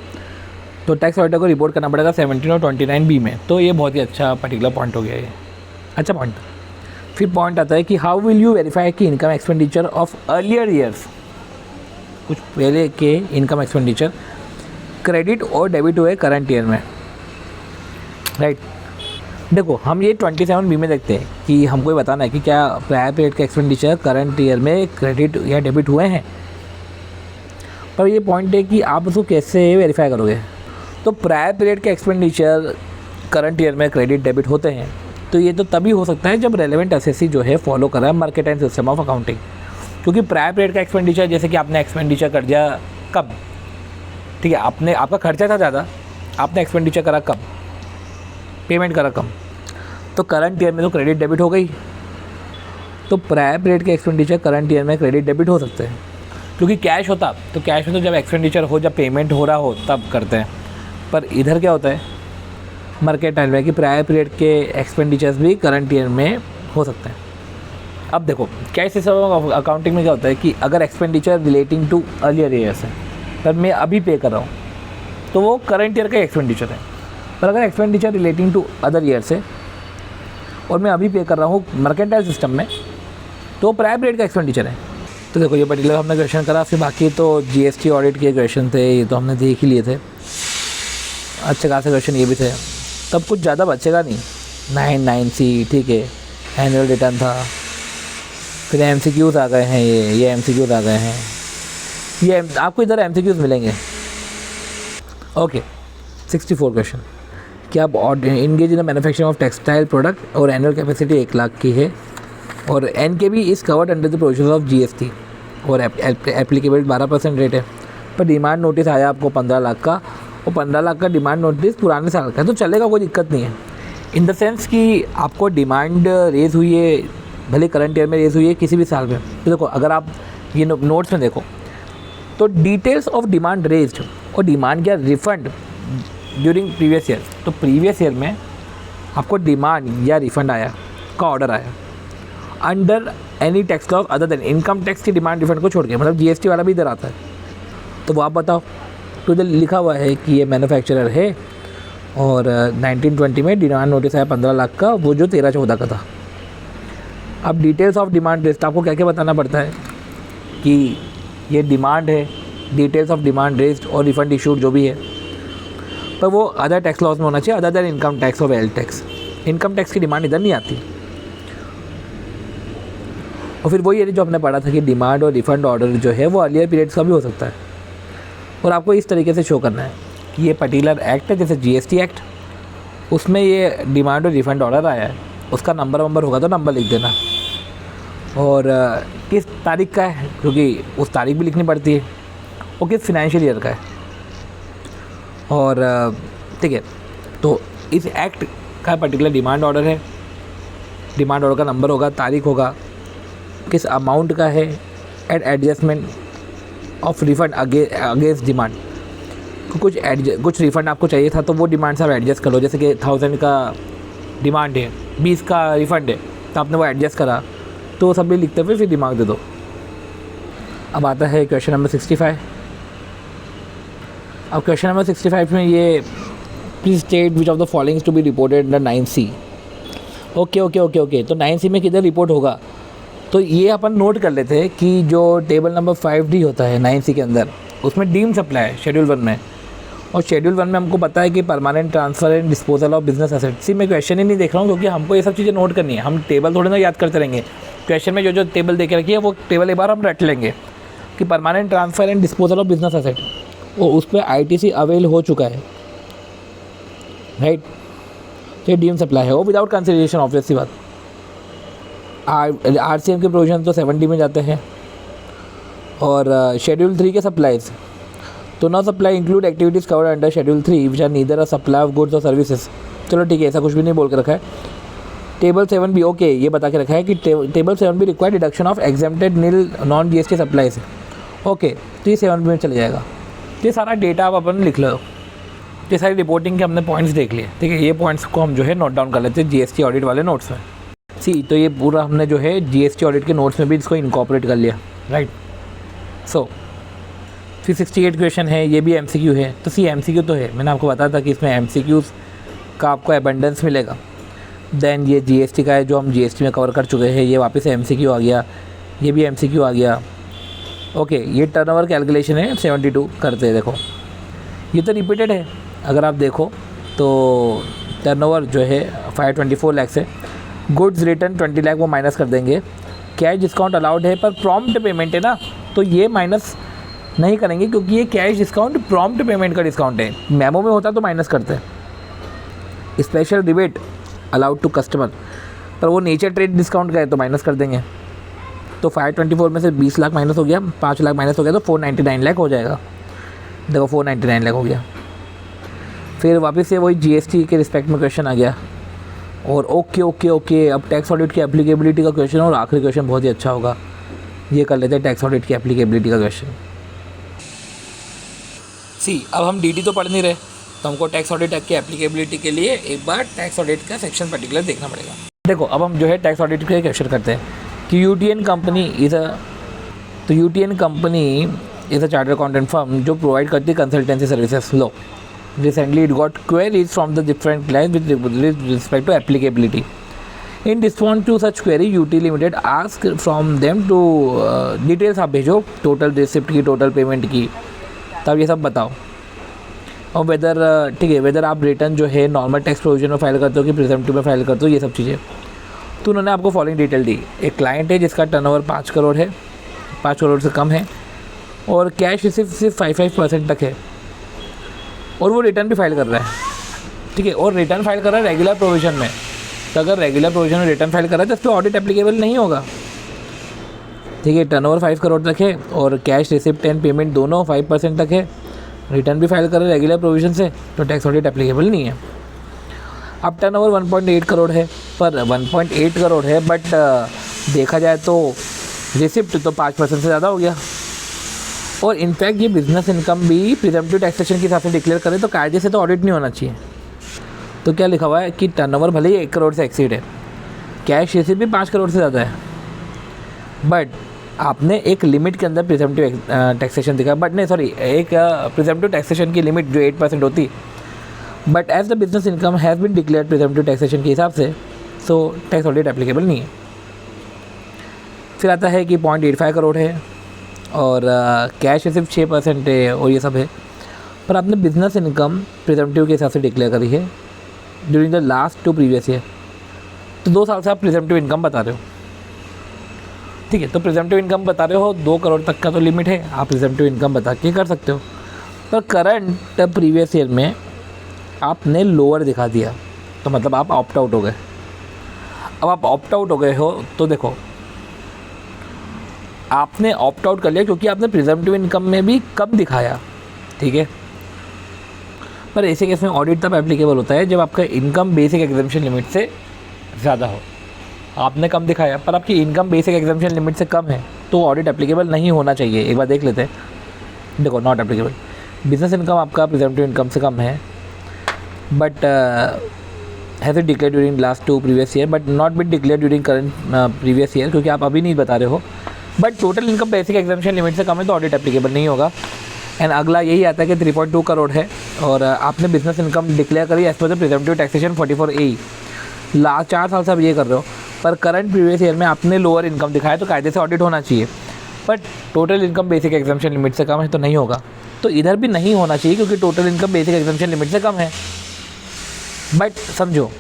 [SPEAKER 1] तो टैक्स ऑडिटर को रिपोर्ट करना पड़ेगा 17 और 29B में। तो ये बहुत ही अच्छा पर्टिकुलर पॉइंट हो गया, ये अच्छा पॉइंट। फिर पॉइंट आता है कि हाउ विल यू वेरीफाई कि income expenditure of earlier years, कुछ पहले के इनकम एक्सपेंडिचर क्रेडिट और डेबिट हुए करंट ईयर में, राइट। देखो हम ये 27B में देखते हैं कि हमको ये बताना है कि क्या प्रायर पीरियड के एक्सपेंडिचर करंट ईयर में क्रेडिट या डेबिट हुए हैं, पर ये पॉइंट है कि आप उसको कैसे वेरीफाई करोगे। तो प्रायर पीरियड के एक्सपेंडिचर करंट ईयर में क्रेडिट डेबिट होते हैं, तो ये तो तभी हो सकता है जब रेलेवेंट एसएससी जो है फॉलो कर रहा है मर्केंटाइल सिस्टम ऑफ अकाउंटिंग। क्योंकि प्रायर पीरियड का एक्सपेंडिचर, जैसे कि आपने एक्सपेंडिचर कर दिया कब, ठीक है, आपका खर्चा था ज़्यादा, आपने एक्सपेंडिचर करा कब, पेमेंट करा कब, तो करंट ईयर में तो क्रेडिट डेबिट हो गई। तो प्रायर पीरियड के एक्सपेंडिचर करंट ईयर में क्रेडिट डेबिट हो सकते हैं, क्योंकि कैश होता, तो कैश में तो जब एक्सपेंडिचर हो, जब पेमेंट हो रहा हो तब करते हैं। पर इधर क्या होता है मर्केंटाइल में कि प्रायर पीरियड के एक्सपेंडिचर्स भी करंट ईयर में हो सकते हैं। अब देखो कैश सिस्टम ऑफ अकाउंटिंग में क्या होता है कि अगर expenditure relating to earlier years है, पर मैं अभी पे कर रहा हूँ तो वो करंट ईयर का एक्सपेंडिचर है। पर अगर expenditure relating to other years है और मैं अभी पे कर रहा हूँ मर्केंटाइल सिस्टम में, तो प्रायर पीरियड का एक्सपेंडिचर है। तो देखो ये पर्टिकुलर हमने क्वेश्चन करा, फिर बाकी तो जीएसटी ऑडिट के क्वेश्चन थे, ये तो हमने देख ही लिए थे, अच्छे खासे क्वेश्चन ये भी थे, तब कुछ ज़्यादा बचेगा नहीं। 9C ठीक है, एनुअल रिटर्न था, फिर MCQs आ गए हैं, ये MCQs आ गए हैं, ये आपको इधर MCQs मिलेंगे, ओके। 64 क्वेश्चन, क्या आप engage in manufacturing of textile product और एनुअल कैपेसिटी 1 लाख की है और NKB is covered under the provisions of GST और एप्लीकेबल 12% रेट है, पर डिमांड नोटिस आया आपको 15 लाख का, और 15 लाख का डिमांड नोटिस पुराने साल का है, तो चलेगा, कोई दिक्कत नहीं है। इन द सेंस कि आपको डिमांड रेज़ हुई है, भले करंट ईयर में रेज़ हुई है किसी भी साल में। तो देखो अगर आप ये नोट्स में देखो तो डिटेल्स ऑफ डिमांड रेज्ड और डिमांड या रिफंड ड्यूरिंग प्रीवियस ईयर, तो प्रीवियस ईयर में आपको डिमांड या रिफंड आया का ऑर्डर आया under any tax clause other than income tax की डिमांड रिफंड को छोड़ के, मतलब GST वाला भी इधर आता है, तो वो आप बताओ। तो इधर लिखा हुआ है कि ये मैन्युफैक्चरर है और 1920 में डिमांड नोटिस आया 15 लाख का, वो जो 13-14 का था। अब डिटेल्स ऑफ डिमांड रेस्ट आपको क्या क्या बताना पड़ता है कि ये डिमांड है, डिटेल्स ऑफ डिमांड रेस्ट और रिफंड इशूड जो भी है, पर वो अदर टैक्स लॉज में होना चाहिए, अदर देन इनकम टैक्स और वेल्थ टैक्स। इनकम टैक्स की डिमांड इधर नहीं आती। और फिर वही जो हमने पढ़ा था कि डिमांड और रिफंड ऑर्डर जो है वो अर्लियर पीरियड्स का भी हो सकता है, और आपको इस तरीके से शो करना है कि ये पर्टिकुलर एक्ट है, जैसे जीएसटी एक्ट, उसमें ये डिमांड और रिफंड ऑर्डर आया है, उसका नंबर होगा तो नंबर लिख देना, और किस तारीख का है, क्योंकि उस तारीख भी लिखनी पड़ती है, और किस फिनेंशियल ईयर का है। और ठीक है, तो इस एक्ट का पर्टिकुलर डिमांड ऑर्डर है, डिमांड ऑर्डर का नंबर होगा, तारीख होगा, किस अमाउंट का है, at adjustment of refund against demand. कुछ रिफ़ंड आपको चाहिए था तो वो डिमांड से आप एडजस्ट कर लो, जैसे कि 1000 का डिमांड है, 20 का रिफ़ंड है, तो आपने वो एडजस्ट करा, तो सब भी लिखते हुए फिर दिमाग दे दो। अब आता है क्वेश्चन नंबर 65। अब क्वेश्चन नंबर 65 में ये please state which of the following to be reported under 9C। Okay, तो 9C में किधर रिपोर्ट होगा, तो ये अपन नोट कर लेते हैं कि जो टेबल नंबर 5D होता है 9C के अंदर, उसमें डीम्ड सप्लाई है शेड्यूल 1 में, और शेड्यूल 1 में हमको पता है कि permanent transfer and disposal of business asset. See मैं क्वेश्चन ही नहीं देख रहा हूँ, क्योंकि हमको ये सब चीज़ें नोट करनी है, हम टेबल थोड़ी ना याद करते रहेंगे। क्वेश्चन में जो टेबल दे के रखी है वो टेबल एक बार हम रट लेंगे कि permanent transfer and disposal of business asset, वो उस पर ITC अवेल हो चुका है, राइट। तो ये डीम्ड सप्लाई है, वो विदाउट कंसिडरेशन, ऑब्वियस सी बात। RCM के प्रोविजन तो 70 में जाते हैं। और शेड्यूल 3 के सप्लाईज, तो no supply include activities covered under schedule 3 which are neither a supply of goods और सर्विसेज। चलो ठीक है, ऐसा कुछ भी नहीं बोल के रखा है। टेबल 7 भी ओके, ये बता के रखा है कि टेबल 7 भी require deduction of exempted nil non GST supplies. Okay, तो ये 7 में चले जाएगा। ये सारा डेटा आप अपन लिख लो, ये सारी रिपोर्टिंग के हमने पॉइंट्स देख लिए, ठीक है। ये पॉइंट्स को हम जो है नोट डाउन कर लेते हैं GST ऑडिट वाले नोट्स में। तो ये पूरा हमने जो है GST ऑडिट के नोट्स में भी इसको इनकॉर्पोरेट कर लिया, राइट। सो फिर 68 क्वेश्चन है, ये भी MCQ है। तो MCQ तो है, मैंने आपको बताया था कि इसमें MCQs का आपको अबंडेंस मिलेगा। देन ये GST का है, जो हम GST में कवर कर चुके हैं, ये वापस MCQ आ गया, ये भी MCQ आ गया। ओके, ये टर्नओवर कैलकुलेशन है 72 करते हैं। देखो ये तो रिपीटेड है, अगर आप देखो तो टर्नओवर जो है 524 लाख से, गुड्स रिटर्न 20 लाख वो माइनस कर देंगे। कैश डिस्काउंट अलाउड है पर प्रॉम्प्ट पेमेंट है ना, तो ये माइनस नहीं करेंगे, क्योंकि ये कैश डिस्काउंट प्रॉम्प्ट पेमेंट का डिस्काउंट है। मेमो में होता तो माइनस करते हैं। Special rebate allowed to customer, पर वो नेचर ट्रेड डिस्काउंट का है तो माइनस कर देंगे। तो 524 में से 20 लाख माइनस हो गया, 5 लाख माइनस हो गया, तो 499 लाख हो जाएगा। देखो 499 लाख हो गया। फिर वापस से वही GST के रिस्पेक्ट में क्वेश्चन आ गया। और ओके, अब टैक्स ऑडिट की एप्लीकेबिलिटी का क्वेश्चन, और आखिरी क्वेश्चन बहुत ही अच्छा होगा, ये कर लेते हैं टैक्स ऑडिट की एप्लीकेबिलिटी का क्वेश्चन। अब हम DT तो पढ़ नहीं रहे, तो हमको टैक्स ऑडिट की एप्लीकेबिलिटी के लिए एक बार टैक्स ऑडिट का सेक्शन पर्टिकुलर देखना पड़ेगा। देखो अब हम जो है टैक्स ऑडिट के क्वेश्चन करते हैं कि UTN company is a chartered accountant firm जो प्रोवाइड करती है consultancy services. Low recently it got queries from the different clients with respect to applicability. In response to such query, UT Limited asked from them to details आप भेजो, total receipt की, total payment की, तब ये सब बताओ। और weather ठीक है, वेदर आप रिटर्न जो है नॉर्मल टैक्स प्रोविजन में फाइल करते हो कि प्रिजम्पटिव में फाइल करते हो, ये सब चीज़ें। तो उन्होंने आपको फॉलोइंग डिटेल दी। एक क्लाइंट है जिसका टर्नओवर 5 करोड़ है, 5 करोड़ से कम है, और कैश रिसिप्ट सिर्फ 5% तक है, और वो रिटर्न भी फाइल कर रहा है, ठीक है। और रिटर्न फाइल कर रहा है रेगुलर प्रोविजन में, तो अगर रेगुलर प्रोविजन में रिटर्न फाइल कर रहा है तो इस पर ऑडिट एप्लीकेबल नहीं होगा, ठीक है। टर्नओवर 5 करोड़ तक है, और कैश रिसिप्ट एंड पेमेंट दोनों 5% तक है, रिटर्न भी फाइल कर रहा है रेगुलर प्रोविजन से, तो टैक्स ऑडिट एप्लीकेबल नहीं है। अब टर्नओवर 1.8 करोड़ है, पर 1.8 करोड़ है, बट देखा जाए तो रिसिप्ट तो 5% से ज़्यादा हो गया, और इनफैक्ट ये बिजनेस इनकम भी प्रिजम्पटिव टैक्सेशन के हिसाब से डिक्लेयर करें तो कायदे से तो ऑडिट नहीं होना चाहिए। तो क्या लिखा हुआ है कि टर्नओवर भले ही 1 करोड़ से एक्सीड है, कैश रिसिप्ट भी 5 करोड़ से ज़्यादा है, बट आपने एक लिमिट के अंदर प्रिजम्पटिव टैक्सेशन दिखा, बट नहीं सॉरी, एक प्रिजम्पटिव टैक्सेशन की लिमिट जो 8% होती, but as the business income has been declared presumptive taxation के हिसाब से, सो टैक्स ऑडिट एप्लीकेबल नहीं है। फिर आता है कि 0.85 करोड़ है और कैश सिर्फ 6% है और ये सब है, पर आपने बिजनेस इनकम प्रिजम्पटिव के हिसाब से डिक्लेयर करी है during the last 2 previous year. तो 2 साल से आप प्रिजम्पटिव इनकम बता रहे हो, ठीक है। तो प्रिजम्पटिव इनकम बता रहे हो, 2 करोड़ तक का तो लिमिट है, आप प्रिजम्पटिव इनकम बता के कर सकते हो। पर करंट प्रीवियस ईयर में आपने लोअर दिखा दिया, तो मतलब आप ऑप्ट आउट हो गए। अब आप ऑप्ट आउट हो गए हो तो देखो, आपने ऑप्ट आउट कर लिया क्योंकि आपने प्रिजम्पटिव इनकम में भी कम दिखाया, ठीक है। पर ऐसे केस में ऑडिट तब एप्लीकेबल होता है जब आपका इनकम बेसिक एग्जम्पशन लिमिट से ज़्यादा हो। आपने कम दिखाया पर आपकी इनकम बेसिक एग्जम्पशन लिमिट से कम है, तो ऑडिट एप्लीकेबल नहीं होना चाहिए। एक बार देख लेते हैं, देखो नॉट एप्लीकेबल। बिजनेस इनकम आपका प्रिजम्पटिव इनकम से कम है, but has it declare during last 2 previous year, but not been declare during current previous year, क्योंकि आप अभी नहीं बता रहे हो। But total income basic exemption limit से कम है तो ऑडिट एप्लीकेबल नहीं होगा। एंड अगला यही आता है कि 3.2 करोड़ है और आपने बिजनेस इनकम डिक्लेयर करी as per the presumptive taxation 44A। Last 4 साल से आप ये कर रहे हो, पर करंट प्रीवियस ईयर में आपने लोअर इनकम दिखाया तो कायदे से ऑडिट होना चाहिए। But total income basic exemption limit से कम है तो नहीं होगा, तो इधर भी नहीं होना चाहिए क्योंकि total income basic exemption limit से कम है। बट समझो,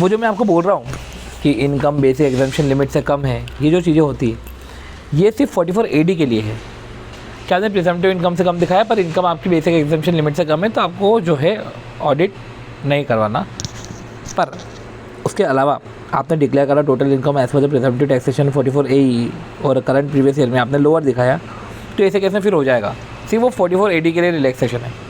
[SPEAKER 1] वो जो मैं आपको बोल रहा हूँ कि इनकम बेसिक एग्जम्पशन लिमिट से कम है, ये जो चीज़ें होती है ये सिर्फ 44AD के लिए है। क्या आपने प्रिजम्पटिव इनकम से कम दिखाया पर इनकम आपकी बेसिक एग्जम्पशन लिमिट से कम है, तो आपको जो है ऑडिट नहीं करवाना। पर उसके अलावा आपने डिक्लेयर करा total income as per the presumptive taxation 44AE और करंट प्रीवियस ईयर में आपने लोअर दिखाया, तो ऐसे केस में फिर हो जाएगा। सिर्फ वो 44AD के लिए रिलैक्सेशन है।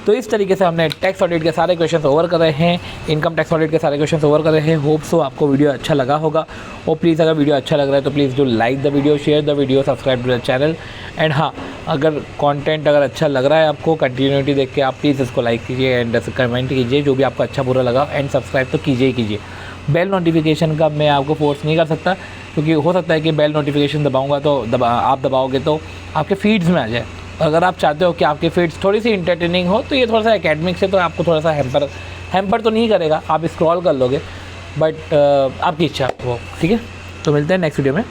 [SPEAKER 1] तो इस तरीके से हमने टैक्स ऑडिट के सारे क्वेश्चंस ओवर कर रहे हैं, इनकम टैक्स ऑडिट के सारे क्वेश्चंस ओवर कर रहे हैं। होप सो आपको वीडियो अच्छा लगा होगा, और प्लीज़ अगर वीडियो अच्छा लग रहा है तो please do like the video, share the video, subscribe to the channel. And हाँ, अगर कंटेंट अगर अच्छा लग रहा है आपको कंटिन्यूटी देख के, आप प्लीज़ इसको लाइक कीजिए एंड कमेंट कीजिए जो भी आपको अच्छा बुरा लगा, एंड सब्सक्राइब तो कीजिए ही कीजिए। बेल नोटिफिकेशन का मैं आपको फोर्स नहीं कर सकता, क्योंकि हो सकता है कि बेल नोटिफिकेशन दबाऊँगा तो आप दबाओगे तो आपके फीड्स में आ जाए। अगर आप चाहते हो कि आपकी फीड्स थोड़ी सी इंटरटेनिंग हो तो ये थोड़ा सा एकेडमिक से तो आपको थोड़ा सा हैम्पर तो नहीं करेगा, आप स्क्रॉल कर लोगे, बट आपकी इच्छा हो, ठीक है। तो मिलते हैं नेक्स्ट वीडियो में।